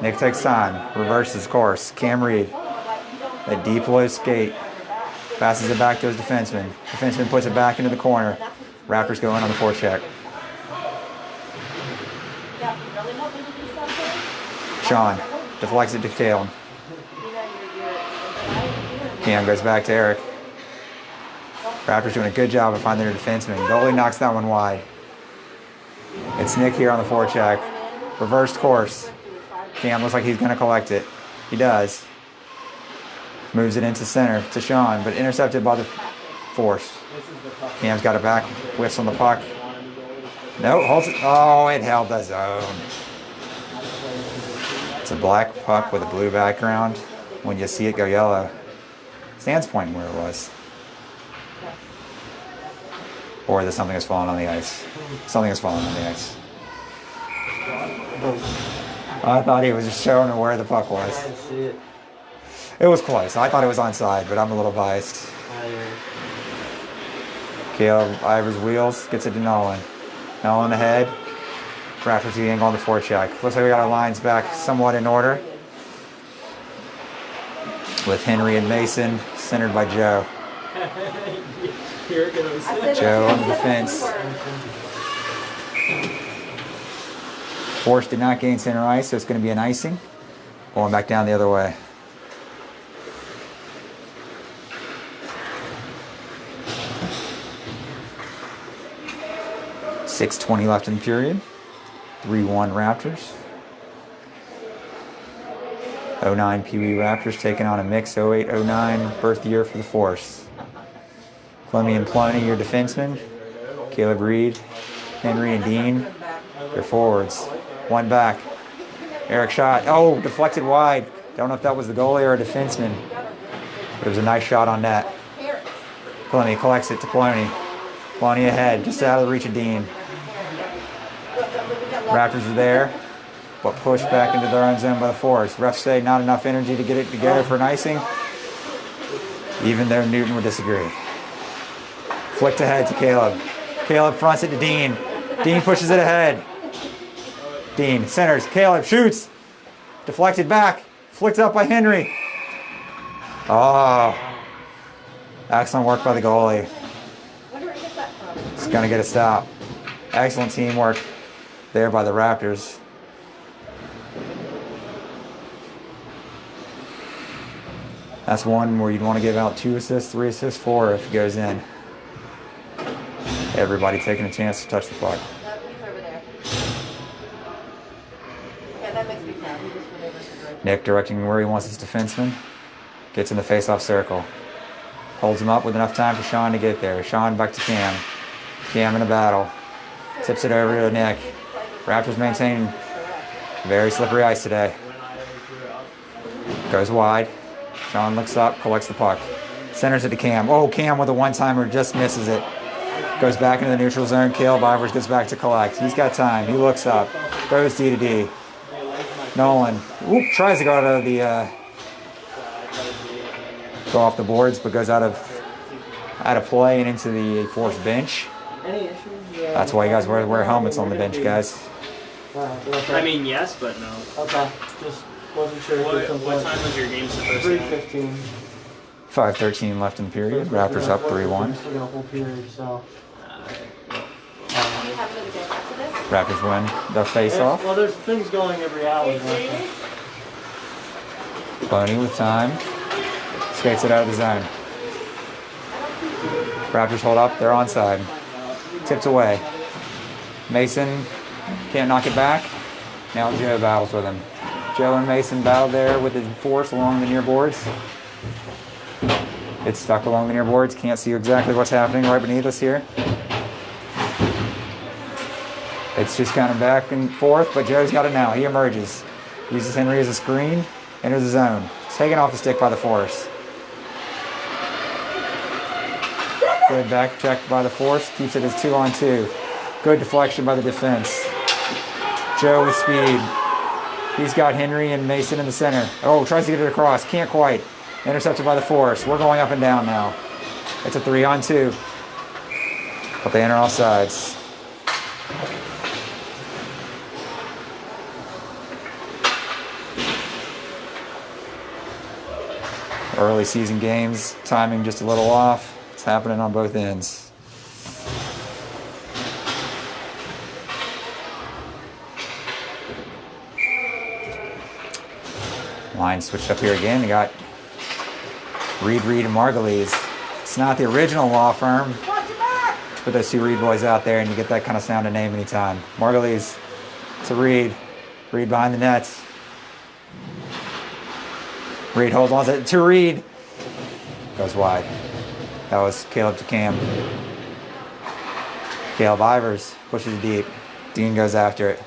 Nick takes time. Reverses course. Cam Reed. A deep low skate. Passes it back to his defenseman. Defenseman puts it back into the corner. Raptors go in on the forecheck. Sean deflects it to Caleb. Cam goes back to Eric. Raptors doing a good job of finding their defenseman. Goalie knocks that one wide. It's Nick here on the forecheck. Reversed course. Cam looks like he's going to collect it. He does. Moves it into center to Sean, but intercepted by the Force. Cam's got it back. Whiffs on the puck. No, holds it. Oh, it held the zone. It's a black puck with a blue background. When you see it go yellow, Stan's pointing where it was. Or that something has fallen on the ice. Something has fallen on the ice. I thought he was just showing her where the puck was. It was close. I thought it was onside, but I'm a little biased. Caleb Ivers wheels, gets it to Nolan. Nolan ahead. Raptors the angle on the forecheck. Looks like we got our lines back somewhat in order. With Henry and Mason, centered by Joe. Here it goes. Joe on the defense. Force did not gain center ice, so it's going to be an icing. Going back down the other way. .6:20 left in the period. 3-1 Raptors. 09 Pee Wee Raptors taking on a mix 08-09 birth year for the Force. Clemmy and Ploney, your defensemen. Caleb Reed, Henry, and Dean, your forwards. One back. Eric shot. Oh, deflected wide. Don't know if that was the goalie or a defenseman. But it was a nice shot on net. Ploney collects it to Ploney. Ploney ahead, just out of the reach of Dean. Raptors are there, but pushed back into their own zone by the Force. Refs say not enough energy to get it together for an icing. Even though Newton would disagree. Flicked ahead to Caleb. Caleb fronts it to Dean. Dean pushes it ahead. Dean centers. Caleb shoots. Deflected back. Flicked up by Henry. Oh. Excellent work by the goalie. He's going to get a stop. Excellent teamwork there by the Raptors. That's one where you'd want to give out 2 assists, 3 assists, 4 if it goes in. Everybody taking a chance to touch the puck. He's over there. Yeah, that makes me proud. He just went over to the right. Nick directing where he wants his defenseman. Gets in the face-off circle. Holds him up with enough time for Sean to get there. Sean back to Cam. Cam in a battle. Tips it over to Nick. Raptors maintaining very slippery ice today. Goes wide. Sean looks up, collects the puck. Centers it to Cam. Oh, Cam with a one-timer just misses it. Goes back into the neutral zone. Caleb Ivers gets back to collect. He's got time. He looks up. Goes D to D. Nolan tries to go out of the go off the boards, but goes out of play and into the Force bench. Any issues? That's why you guys wear helmets on the bench, guys. I mean, yes, but no. Okay, just wasn't sure. What time was your game supposed to end? 3:15. 5:13 left in the period. Raptors up 3-1. Still got a whole period, so. Do you have another game after this? Raptors win the face-off. Well, there's things going every hour. Boney with time. Skates it out of the zone. Raptors hold up. They're onside. Tipped away. Mason can't knock it back. Now Joe battles with him. Joe and Mason battle there with the Force along the near boards. It's stuck along the near boards. Can't see exactly what's happening right beneath us here. It's just kind of back and forth, but Joe's got it now. He emerges. Uses Henry as a screen. Enters the zone. It's taken off the stick by the Force. Good back check by the Force. Keeps it as 2-on-2. Good deflection by the defense. Joe with speed. He's got Henry and Mason in the center. Oh, tries to get it across. Can't quite. Intercepted by the Force. We're going up and down now. It's a 3-on-2. But they enter all sides. Early season games, timing just a little off. It's happening on both ends. Line switched up here again. You got Reed, and Margulies. It's not the original law firm. Put those 2 Reed boys out there and you get that kind of sounding name anytime. Margulies to Reed. Reed behind the nets. Reed holds on to Reed. Goes wide. That was Caleb to Cam. Caleb Ivers pushes deep. Dean goes after it.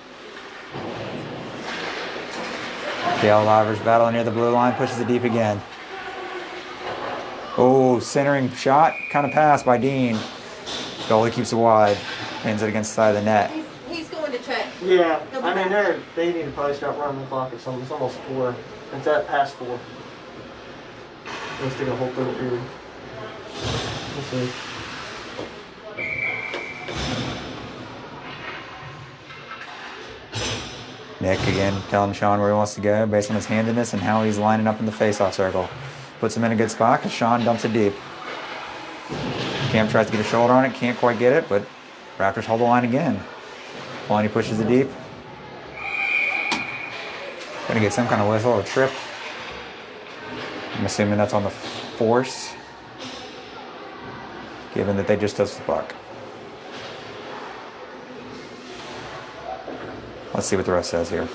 Caleb Ivers battling near the blue line, pushes it deep again. Oh, centering shot, kind of passed by Dean. Goalie keeps it wide, pins it against the side of the net. He's going to check. Yeah, I mean, they need to probably start running the clock or something. It's almost 4. It's at past 4. Let's take a whole third period. We'll see. Nick again telling Sean where he wants to go based on his handedness and how he's lining up in the face-off circle. Puts him in a good spot because Sean dumps it deep. Cam tries to get a shoulder on it, can't quite get it, but Raptors hold the line again. Lonnie pushes it deep. Gonna get some kind of whistle or trip. I'm assuming that's on the Force, given that they just touched the puck. Let's see what the ref says here.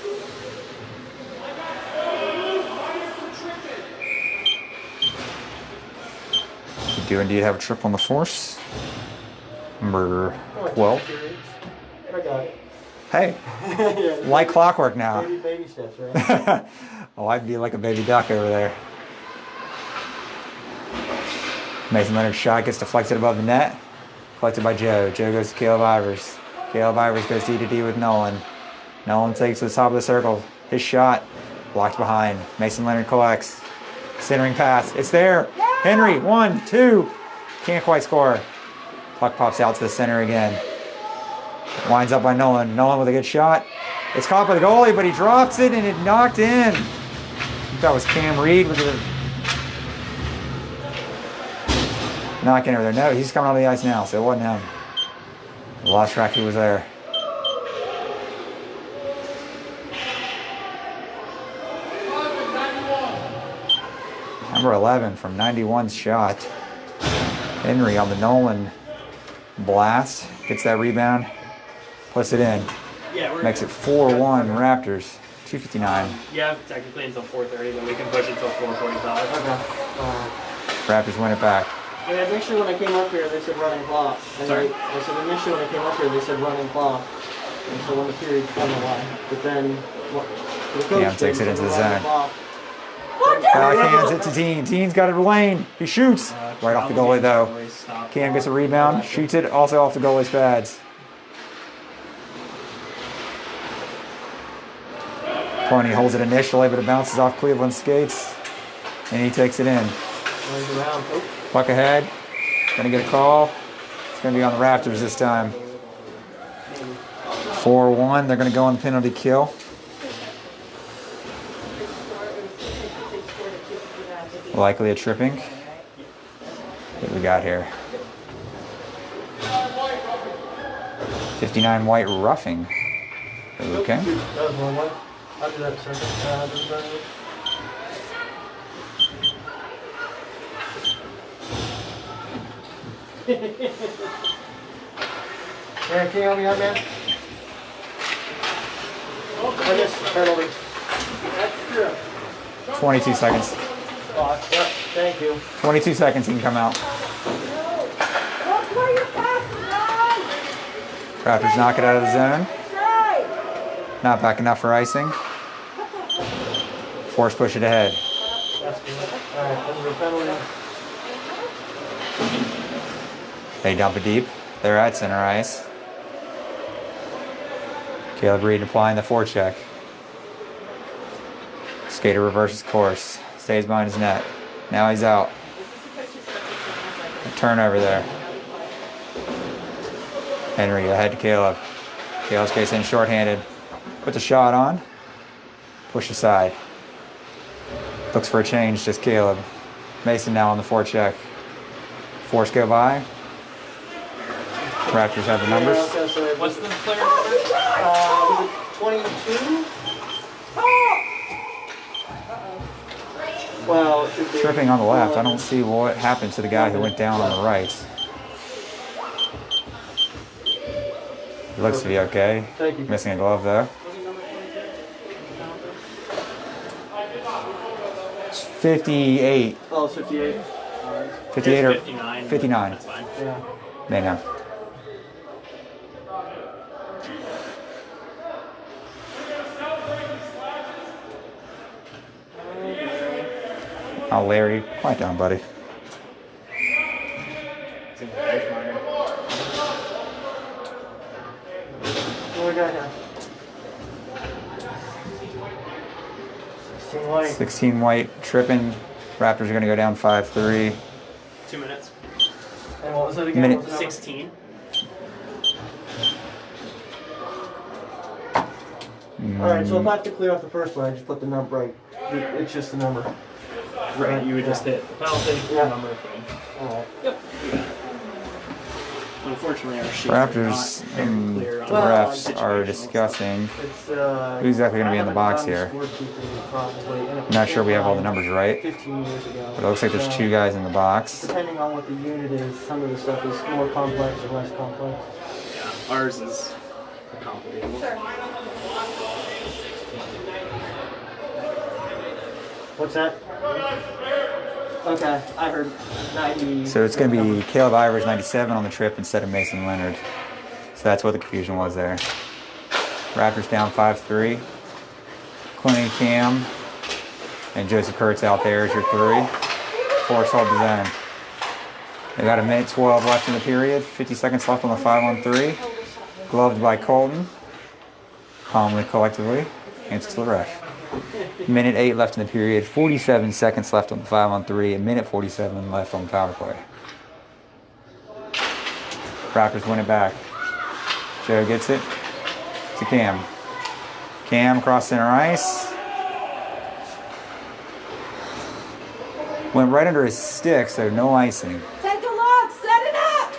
We do indeed have a trip on the Force. Number 12. I got it. Hey, Yeah, like clockwork now. baby steps, right? Oh, I'd be like a baby duck over there. Mason Leonard's shot gets deflected above the net. Collected by Joe. Joe goes to Caleb Ivers. Caleb Ivers goes D with Nolan. Nolan takes to the top of the circle. His shot blocked behind. Mason Leonard collects. Centering pass. It's there. Henry, 1, 2. Can't quite score. Puck pops out to the center again. Winds up by Nolan. Nolan with a good shot. It's caught by the goalie, but he drops it and it knocked in. I think that was Cam Reed with the knocking over there. No, he's coming on the ice now, so it wasn't him. Lost track who was there. Number 11 from 91's shot. Henry on the Nolan blast. Gets that rebound. Puts it in. Yeah, Makes it 4-1 Raptors. 2:59. Yeah, technically until 4:30, but we can push it until 4:45. Okay. Raptors win it back. Yeah, initially when I came up here, they said running clock. And Sorry? I said initially when I came up here, they said running clock. And so when the period came along. But then, the coach Cam takes it into the running zone. clock. Backhands it to Dean. Dean's got it lane. He shoots. Right off the goalie though. Cam gets a rebound. Shoots it also off the goalie's pads. Pony holds it initially, but it bounces off Cleveland's skates. And he takes it in. Runs around. Oh. Puck ahead. Gonna get a call. It's gonna be on the Raptors this time. 4-1. They're gonna go on the penalty kill. Likely a tripping. What we got here? 59 white roughing. Okay. That was one way. I'll do that second. Yeah, can you help me out, man? I guess penalty. That's true. 22 seconds. Yep, thank you. 22 seconds, he can come out. Don't play your passes, Raptors knock it out of the zone. Right. Not back enough for icing. Force push it ahead. That's good. Alright, this is a penalty. They dump it deep. They're at center ice. Caleb Reed applying the forecheck. Skater reverses course. Stays behind his net. Now he's out. A turnover there. Henry ahead to Caleb. Caleb skates in shorthanded. Puts a shot on. Push aside. Looks for a change, just Caleb. Mason now on the forecheck. Force go by. Raptors have the numbers. What's the player? Was it 22? Well, it should be. Tripping on the left. I don't see what happened to the guy who went down on the right. He looks to be okay. Thank you. Missing a glove though. It's 58. Oh, it's 58. 58 or 59. 59. That's fine. Yeah. They know. Oh, Larry, quiet down, buddy. What we got here? 16 white. 16 white, tripping. Raptors are going to go down 5-3. 2 minutes. And what was it again? Minute. What was the number? 16. Alright, so if I have to clear off the first one, I just put the number right. It's just the number. Right, you would just hit the penalty, Yeah. number thing. Alright. Unfortunately, our sheets Raptors are not very and the clear on refs are situational discussing. It's, Who's exactly gonna be in the box here? I'm not sure we have all the numbers right, 15 years ago. but it looks like there's 2 guys in the box. Depending on what the unit is, some of the stuff is more complex or less complex. Yeah, ours is a complicated one. What's that? Okay, I heard 90. So it's going to be Caleb Ivers 97 on the trip instead of Mason Leonard. So that's what the confusion was there. Raptors down 5-3. Clooney, Cam, and Joseph Kurtz out there as your 3. Force hold the zone. They got a minute 12 left in the period. 50 seconds left on the 5-on-3. Gloved by Colton. Calmly, collectively. Hands to the ref. Minute 8 left in the period. 47 seconds left on the 5-on-3. A minute 47 left on the power play. Raptors win it back. Joe gets it to Cam. Cam across center ice. Went right under his stick, so no icing. Take a look. Set it up.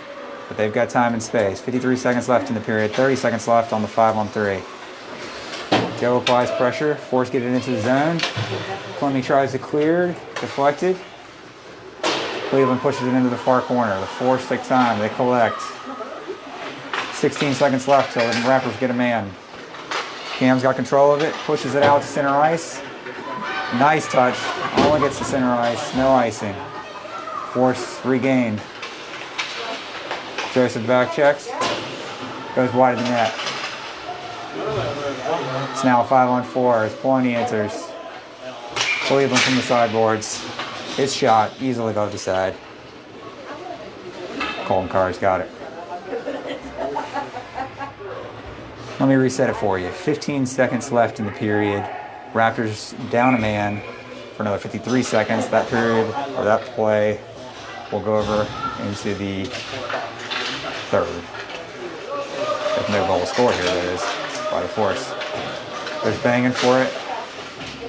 But they've got time and space. 53 seconds left in the period. 30 seconds left on the 5-on-3. Joe applies pressure. Force get it into the zone. Fleming tries to clear. Deflected. Cleveland pushes it into the far corner. The Force take time. They collect. 16 seconds left till the Raptors get a man. Cam's got control of it. Pushes it out to center ice. Nice touch. Only gets to center ice. No icing. Force regained. Joseph back checks. Goes wide of the net. It's now a 5-on-4 as Pointy enters. Cleveland from the sideboards. His shot easily above the side. Colton Carr's got it. Let me reset it for you. 15 seconds left in the period. Raptors down a man for another 53 seconds. That period, or that play, will go over into the third. If no goal scored here, that is, by the Force. There's banging for it.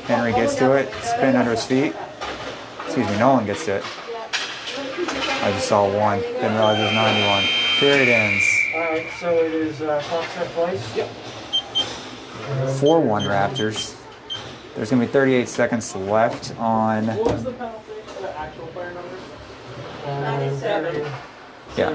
Henry gets to it. Spin under his feet. Excuse me, Nolan gets to it. I just saw one. Didn't realize it was 91. Period ends. Alright, so it is clock set twice? Yep. 4-1 Raptors. There's going to be 38 seconds left on... What was the penalty? The actual player number? 97. Yeah.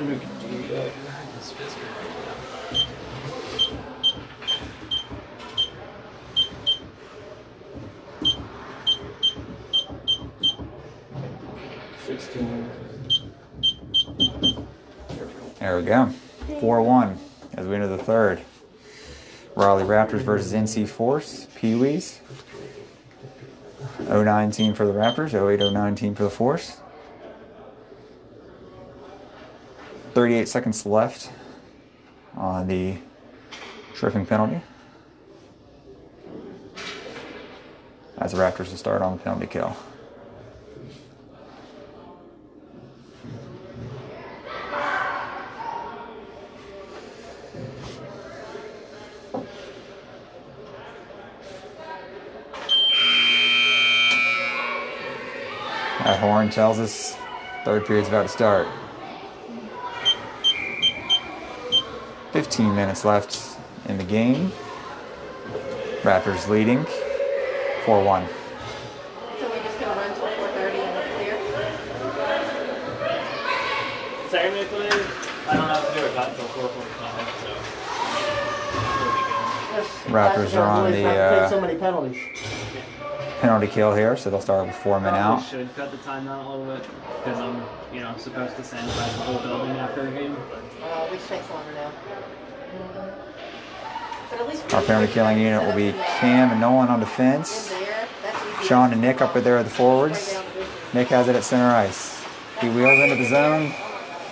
There we go. 4-1 as we enter the third. Raleigh Raptors versus NC Force. Pee Wees. 09 team for the Raptors. 08-09 team for the Force. 38 seconds left on the tripping penalty. As the Raptors will start on the penalty kill. That horn tells us third period's about to start. 15 minutes left in the game. Raptors leading 4-1. So we're just gonna run till 4:30 and it's clear? Technically, I don't have to do a cut until 4:45, so Raptors are on the Take so many penalties. penalty kill here, so they'll start with 4 men probably out. should cut the time down a little bit because I'm, supposed to sanitize the whole building after a game. Which takes longer now. But at least Our penalty killing unit will be Cam and Nolan on defense. Sean and Nick up there at the forwards. Nick has it at center ice. He wheels into the zone.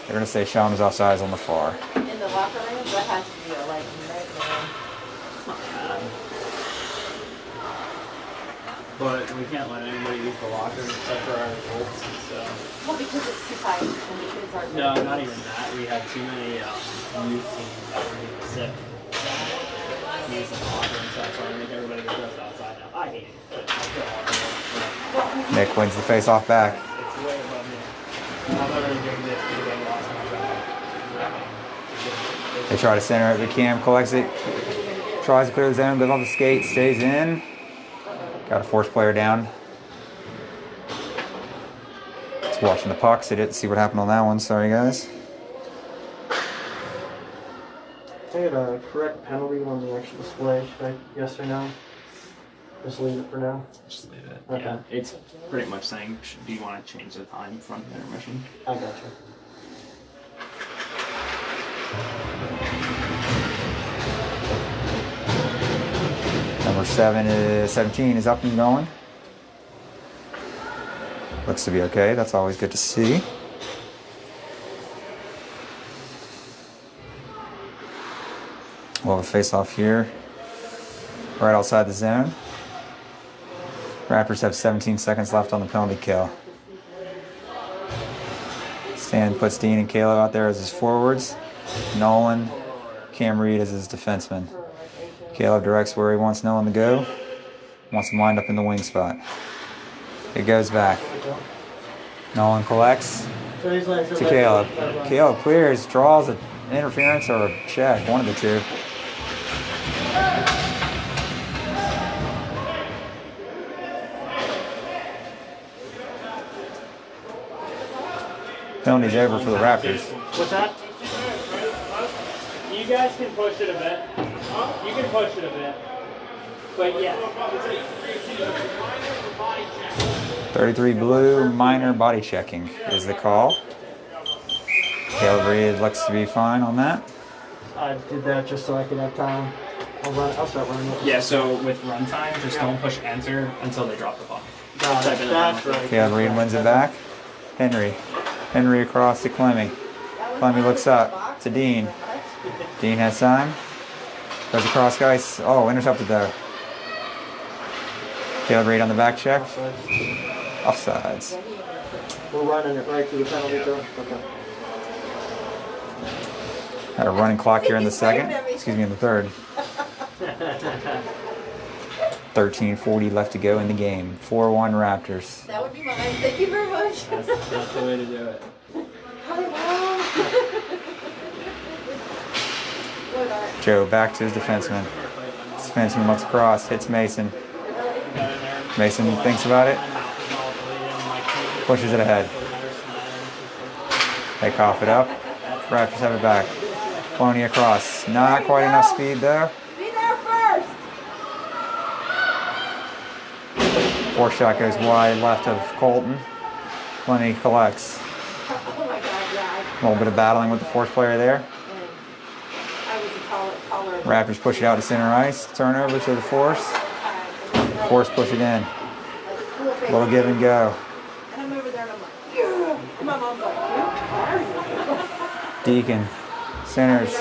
They're going to say Sean is offsides on the far. In the locker room, that has to be a right now. It's not bad. But we can't let anybody use the locker except for our adults, so. Well, because it's too tight and the kids aren't. No, not even that. We had too many youth teams that were getting sick. Using the locker and stuff, so I make everybody get dressed outside now. I hate it, but I feel hard. Nick wins the face-off back. It's way above me. I'm not really doing this because I lost my job. They try to center it, but Cam collects it. Tries to clear the zone, goes on the skate, stays in. Got a Force player down. Just watching the pucks. I didn't see what happened on that one. Sorry, guys. I had a correct penalty on the actual display. Should I, yes or no? Just leave it for now. Just leave it. Okay. Yeah, it's pretty much saying, do you want to change the time from intermission? I gotcha. Number 17 is up and going. Looks to be okay. That's always good to see. We'll have a face off here, right outside the zone. Raptors have 17 seconds left on the penalty kill. Stan puts Dean and Caleb out there as his forwards. Nolan, Cam Reed as his defenseman. Caleb directs where he wants Nolan to go. Wants him lined up in the wing spot. It goes back. Nolan collects to Caleb. Caleb clears, draws an interference or a check, one of the two. Penalty's over for the Raptors. What's that? You guys can push it a bit. You can push it a bit. But yeah. 33 blue, minor body checking is the call. Caleb Reed looks to be fine on that. I did that just so I could have time. I'll start running it. Yeah, so with runtime, just don't push enter until they drop the puck. That's right. Caleb Reed wins it back. Henry across to Clemmy. Clemmy looks up to Dean. Dean has time. Goes across, guys. Oh, intercepted though. Caleb Reed on the back check. Offsides. We're running it right to the penalty kill. Okay. Got a running clock here in the second. Excuse me, in the third. 13:40 left to go in the game. 4-1 Raptors. That would be mine. Thank you very much. That's the way to do it. Joe back to his defenseman. His defenseman looks across, hits Mason. Mason thinks about it. Pushes it ahead. They cough it up. Raptors have it back. Cloney across. Not quite enough speed though. Be there first. Fourth shot goes wide left of Colton. Cloney collects. Oh my God, yeah. A little bit of battling with the fourth player there. I was a taller. Raptors push it out to center ice. Turnover to the Force. Force push it in. Little give and go. And I'm over there and I'm like, yeah. And my mom's like, who are you? Deacon centers.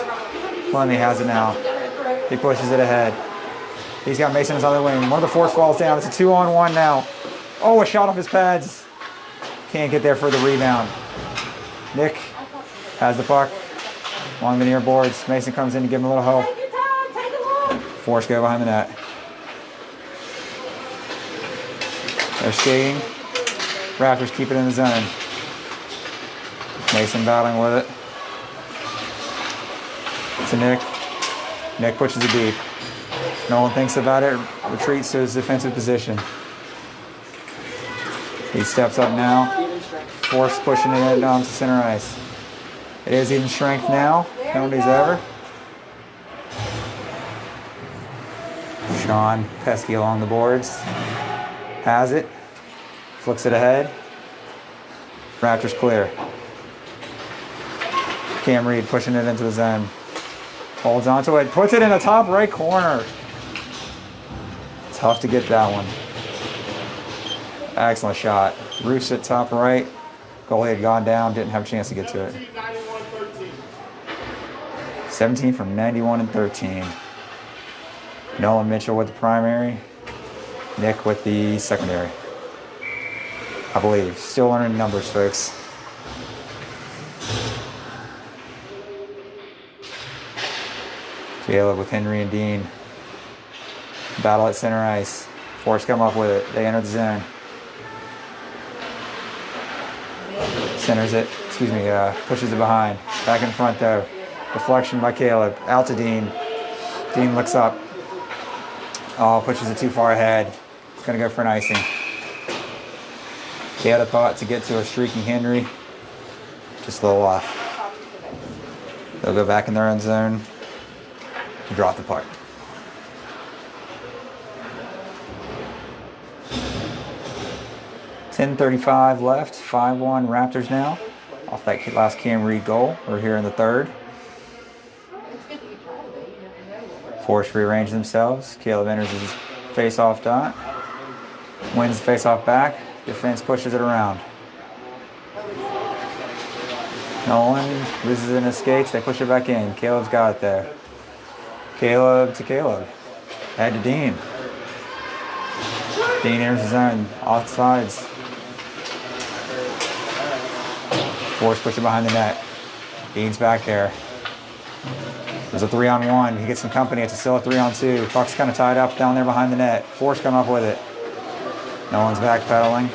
Clemmy has it now. He pushes it ahead. He's got Mason on the other wing. One of the Force falls down. It's a 2-on-1 now. Oh, a shot off his pads. Can't get there for the rebound. Nick has the puck along the near boards. Mason comes in to give him a little help. Take your time. Take a look. Force go behind the net. They're skating. Raptors keep it in the zone. Mason battling with it. To Nick. Nick pushes it deep. No one thinks about it. Retreats to his defensive position. He steps up now. Force pushing it down to center ice. It is even strength now. Penalty's over. Sean Pesky along the boards. Has it. Flicks it ahead. Raptors clear. Cam Reed pushing it into the zone. Holds onto it. Puts it in the top right corner. Tough to get that one. Excellent shot. Roofs at top right. Goalie had gone down. Didn't have a chance to get to it. 17 from 91 and 13. Nolan Mitchell with the primary. Nick with the secondary. I believe. Still learning numbers, folks. Caleb with Henry and Dean. Battle at center ice. Force come up with it. They enter the zone. Centers it. Excuse me. Pushes it behind. Back in front though. Deflection by Caleb. Out to Dean. Dean looks up. Oh, pushes it too far ahead. It's going to go for an icing. They had a thought to get to a streaking Henry. Just a little off. They'll go back in their own zone to drop the puck. .10:35 left. 5-1 Raptors now. Off that last Cam Reed goal. We're here in the third. Force rearrange themselves. Caleb enters his face-off dot. Wins the face-off back. Defense pushes it around. Nolan loses in his skates. They push it back in. Caleb's got it there. Caleb to Caleb. Head to Dean. Dean enters the zone. Off sides. Force pushing behind the net. Dean's back there. There's a 3-on-1. He gets some company. It's still a 3-on-2. Puck's kind of tied up down there behind the net. Force come up with it. No one's backpedaling.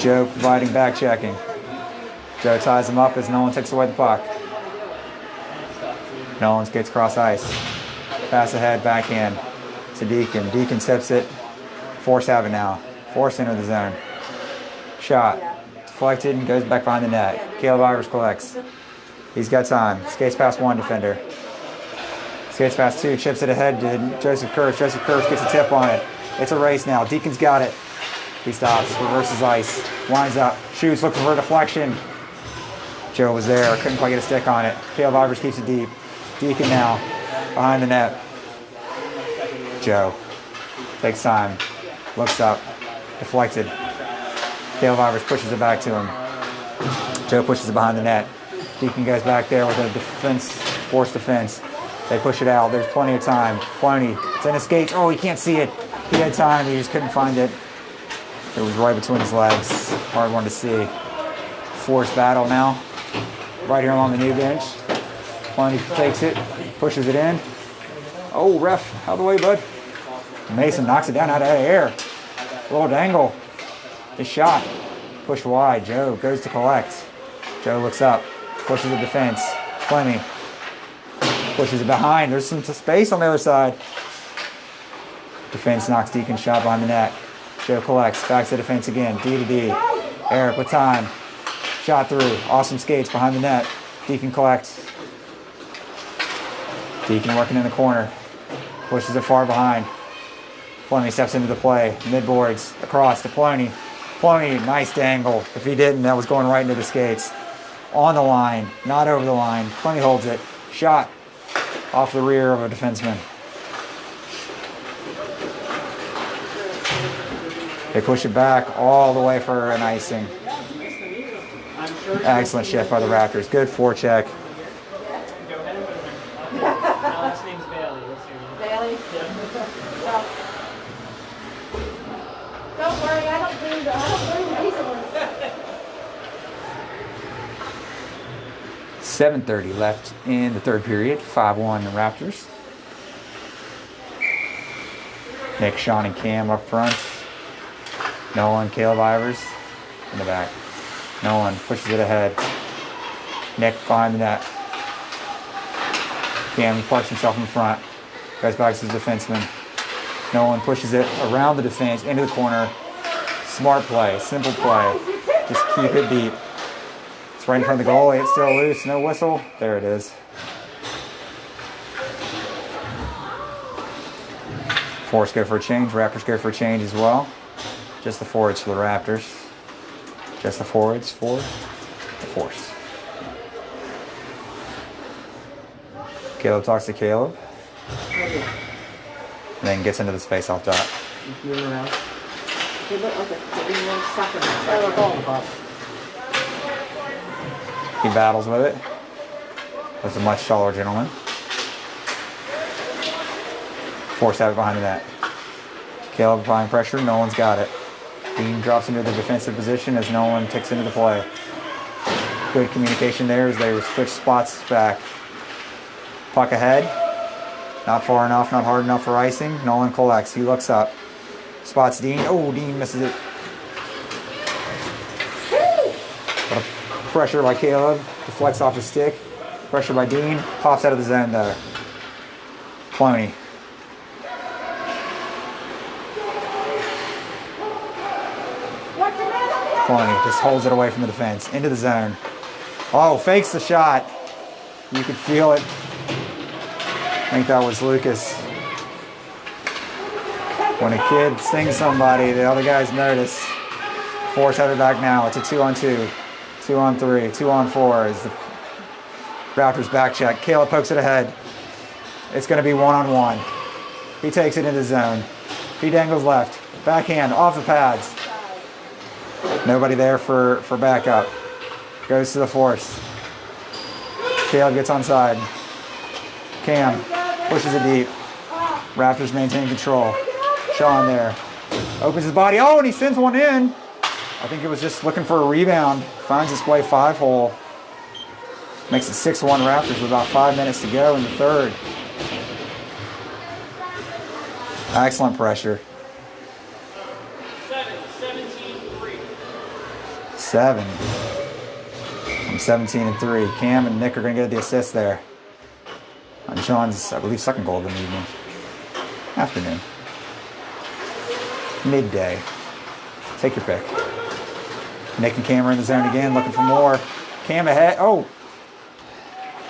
Joe providing back checking. Joe ties him up as Nolan takes away the puck. Nolan skates cross ice. Pass ahead, backhand to Deacon. Deacon tips it. Force have it now. Force into the zone. Shot. Deflected and goes back behind the net. Caleb Ivers collects. He's got time. Skates past one defender. Skates past two. Chips it ahead to Joseph Kurtz. Joseph Kurtz gets a tip on it. It's a race now. Deacon's got it. He stops. Reverses ice. Winds up. Shoots. Looking for a deflection. Joe was there. Couldn't quite get a stick on it. Caleb Ivers keeps it deep. Deacon now. Behind the net. Joe. Takes time. Looks up. Deflected. Caleb Ivers pushes it back to him. Joe pushes it behind the net. Deacon goes back there with a defense, forced defense. They push it out. There's plenty of time. Plenty. It's in his skates. Oh, he can't see it. He had time. He just couldn't find it. It was right between his legs. Hard one to see. Forced battle now. Right here along the new bench. Plenty takes it. Pushes it in. Oh, ref. Out of the way, bud. Mason knocks it down out of the air. Little dangle. His shot. Push wide. Joe goes to collect. Joe looks up. Pushes the defense. Fleming. Pushes it behind. There's some space on the other side. Defense knocks Deacon's shot behind the net. Joe collects. Back to defense again. D to D. Eric with time. Shot through. Awesome skates behind the net. Deacon collects. Deacon working in the corner. Pushes it far behind. Fleming steps into the play. Midboards. Across to Ploney. Ploney, nice dangle. If he didn't, that was going right into the skates. On the line. Not over the line. Ploney holds it. Shot. Off the rear of a defenseman. They push it back all the way for an icing. Excellent shift by the Raptors. Good forecheck. Last name's Bailey. Bailey? Well, don't worry, I don't bring these ones. 7:30 left in the third period. 5-1 Raptors. Nick, Sean, and Cam up front. Nolan, Caleb Ivers in the back. Nolan pushes it ahead. Nick behind the net. Cam parks himself in front. Goes back to the defenseman. Nolan pushes it around the defense into the corner. Smart play, simple play. Just keep it deep. It's right in front of the goalie. It's still loose. No whistle. There it is. Forwards go for a change. Raptors go for a change as well. Just the forwards for the Raptors. Just the forwards for the Force. Caleb talks to Caleb. Okay. And then gets into the space off top. Moving around. Okay, but okay. So we want to stop it. Oh, we're calling the pop. He battles with it. That's a much taller gentleman. Force have it behind the net. Caleb applying pressure. Nolan's got it. Dean drops into the defensive position as Nolan takes into the play. Good communication there as they switch spots back. Puck ahead. Not far enough, not hard enough for icing. Nolan collects. He looks up. Spots Dean. Oh, Dean misses it. But a pressure by Caleb. Deflects off his stick. Pressure by Dean. Pops out of the zone though. Ploney. Ploney just holds it away from the defense. Into the zone. Oh, fakes the shot. You could feel it. I think that was Lucas. When a kid stings somebody, the other guys notice. Force have it back now. It's a 2-on-2. 2-on-3. 2-on-4 is the Raptors back check. Caleb pokes it ahead. It's going to be 1-on-1. He takes it into the zone. He dangles left. Backhand off the pads. Nobody there for backup. Goes to the Force. Caleb gets onside. Cam pushes it deep. Raptors maintain control. Sean there. Opens his body. Oh, and he sends one in. I think it was just looking for a rebound. Finds its way 5-hole. Makes it 6-1 Raptors with about 5 minutes to go in the third. Excellent pressure. 17-3. 7. I'm 17-3. Cam and Nick are going to get the assist there. On Sean's, I believe, second goal of the evening. Afternoon. Midday. Take your pick. Nick and Cam are in the zone again, looking for more. Cam ahead. Oh!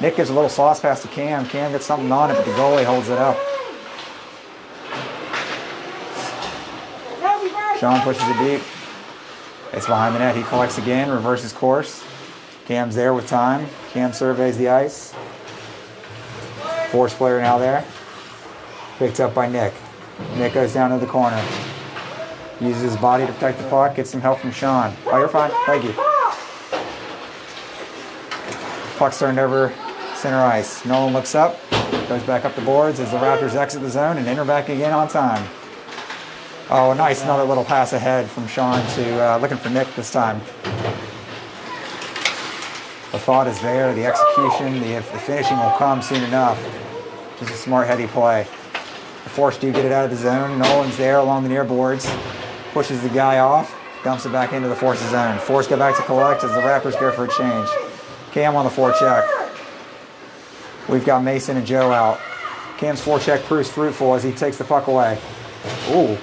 Nick gives a little sauce pass to Cam. Cam gets something on it, but the goalie holds it up. Sean pushes it deep. It's behind the net. He collects again, reverses course. Cam's there with time. Cam surveys the ice. Force player now there. Picked up by Nick. Nick goes down to the corner. Uses his body to protect the puck. Gets some help from Sean. Oh, you're fine. Thank you. Puck's turned over center ice. Nolan looks up. Goes back up the boards as the Raptors exit the zone and enter back again on time. Oh, nice. Another little pass ahead from Sean to looking for Nick this time. The thought is there. The execution, the finishing will come soon enough. Just a smart, heady play. The Force do get it out of the zone. Nolan's there along the near boards. Pushes the guy off. Dumps it back into the Force's zone. Force go back to collect as the Raptors go for a change. Cam on the forecheck. We've got Mason and Joe out. Cam's forecheck proves fruitful as he takes the puck away. Ooh.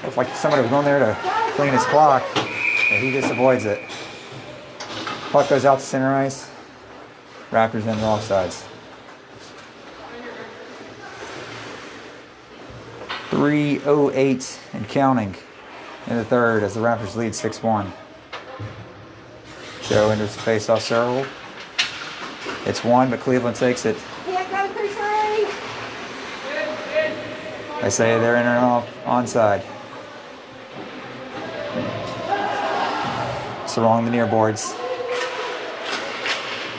Looks like somebody was going there to clean his clock, but he just avoids it. Puck goes out to center ice. Raptors then offsides. 3:08 and counting in the third as the Raptors lead 6-1. Joe enters the face-off circle. It's one, but Cleveland takes it. They say they're in and off onside. It's along the near boards.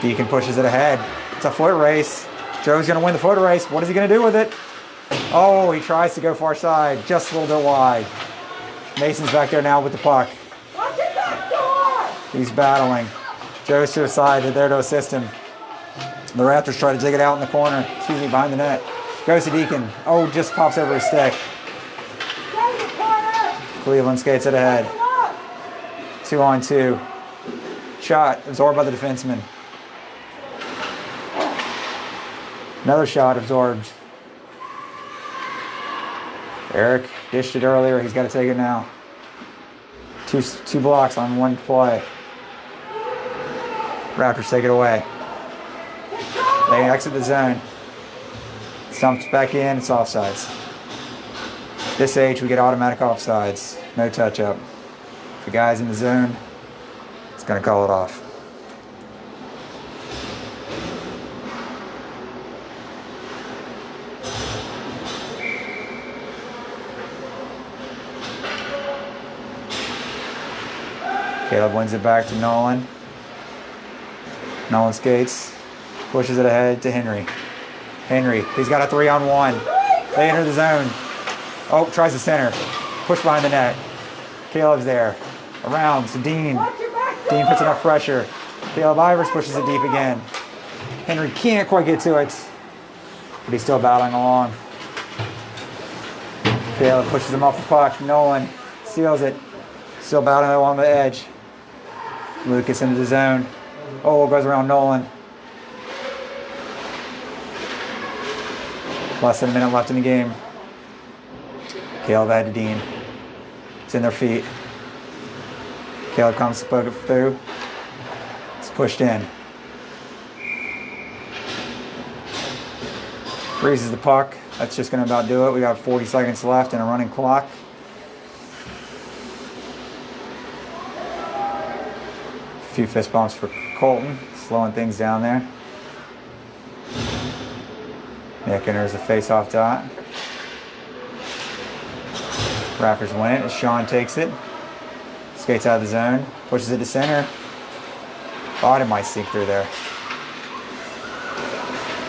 Deacon pushes it ahead. It's a foot race. Joe's going to win the foot race. What is he going to do with it? Oh, he tries to go far side. Just a little bit wide. Mason's back there now with the puck. He's battling. Joe's to his side. They're there to assist him. The Raptors try to dig it out in the corner. Excuse me, behind the net. Goes to Deacon. Oh, just pops over his stick. Cleveland skates it ahead. 2-on-2. Shot absorbed by the defenseman. Another shot absorbed. Eric dished it earlier. He's got to take it now. Two blocks on one play. Raptors take it away. They exit the zone. Stumps back in. It's offsides. This age, we get automatic offsides. No touch-up. If the guy's in the zone, it's going to call it off. Caleb wins it back to Nolan. Nolan skates, pushes it ahead to Henry. Henry, he's got a 3-on-1. They enter the zone. Oh, tries to center. Push behind the net. Caleb's there. Around to Dean. Dean puts enough pressure. Caleb Ivers pushes it deep again. Henry can't quite get to it, but he's still battling along. Caleb pushes him off the puck. Nolan steals it. Still battling along the edge. Lucas into the zone. Oh, goes around Nolan. Less than a minute left in the game. Caleb ahead to Dean. It's in their feet. Caleb comes to poke it through. It's pushed in. Freezes the puck. That's just going to about do it. We got 40 seconds left and a running clock. A few fist bumps for Colton, slowing things down there. Nick enters the face-off dot. Raptors win it as Sean takes it. Skates out of the zone, pushes it to center. Thought it might sink through there.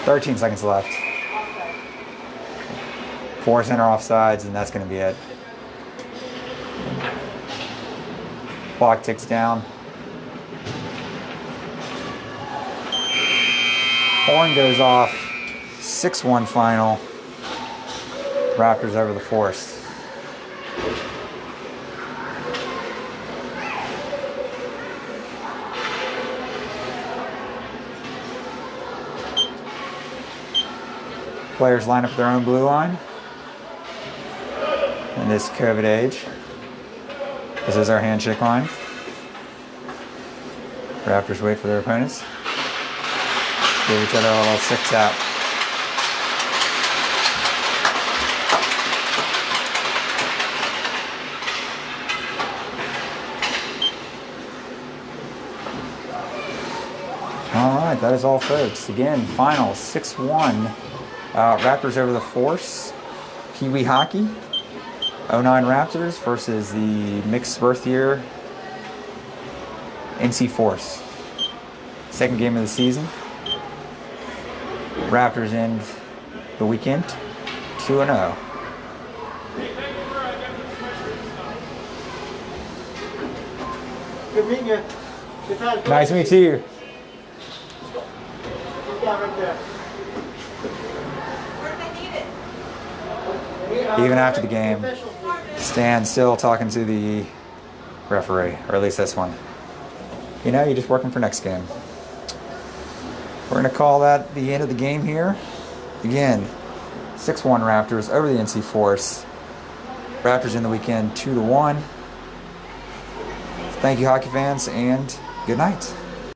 13 seconds left. 4 center offsides, and that's going to be it. Clock ticks down. Horn goes off. 6-1 final. Raptors over the Force. Players line up their own blue line in this COVID age. This is our handshake line. Raptors wait for their opponents. Give each other a little 6-tap. All right, that is all, folks. Again, final 6-1. Raptors over the Force. Pee Wee hockey. 09 Raptors versus the mixed birth year NC Force. Second game of the season. Raptors end the weekend 2-0. Good meeting you. Good time. Nice to meet you. Look down right there. Where do they need it? Even after the game, Stan still talking to the referee, or at least this one. You know, you're just working for next game. We're going to call that the end of the game here. Again, 6-1 Raptors over the NC Force. Raptors in the weekend 2-1. Thank you, hockey fans, and good night.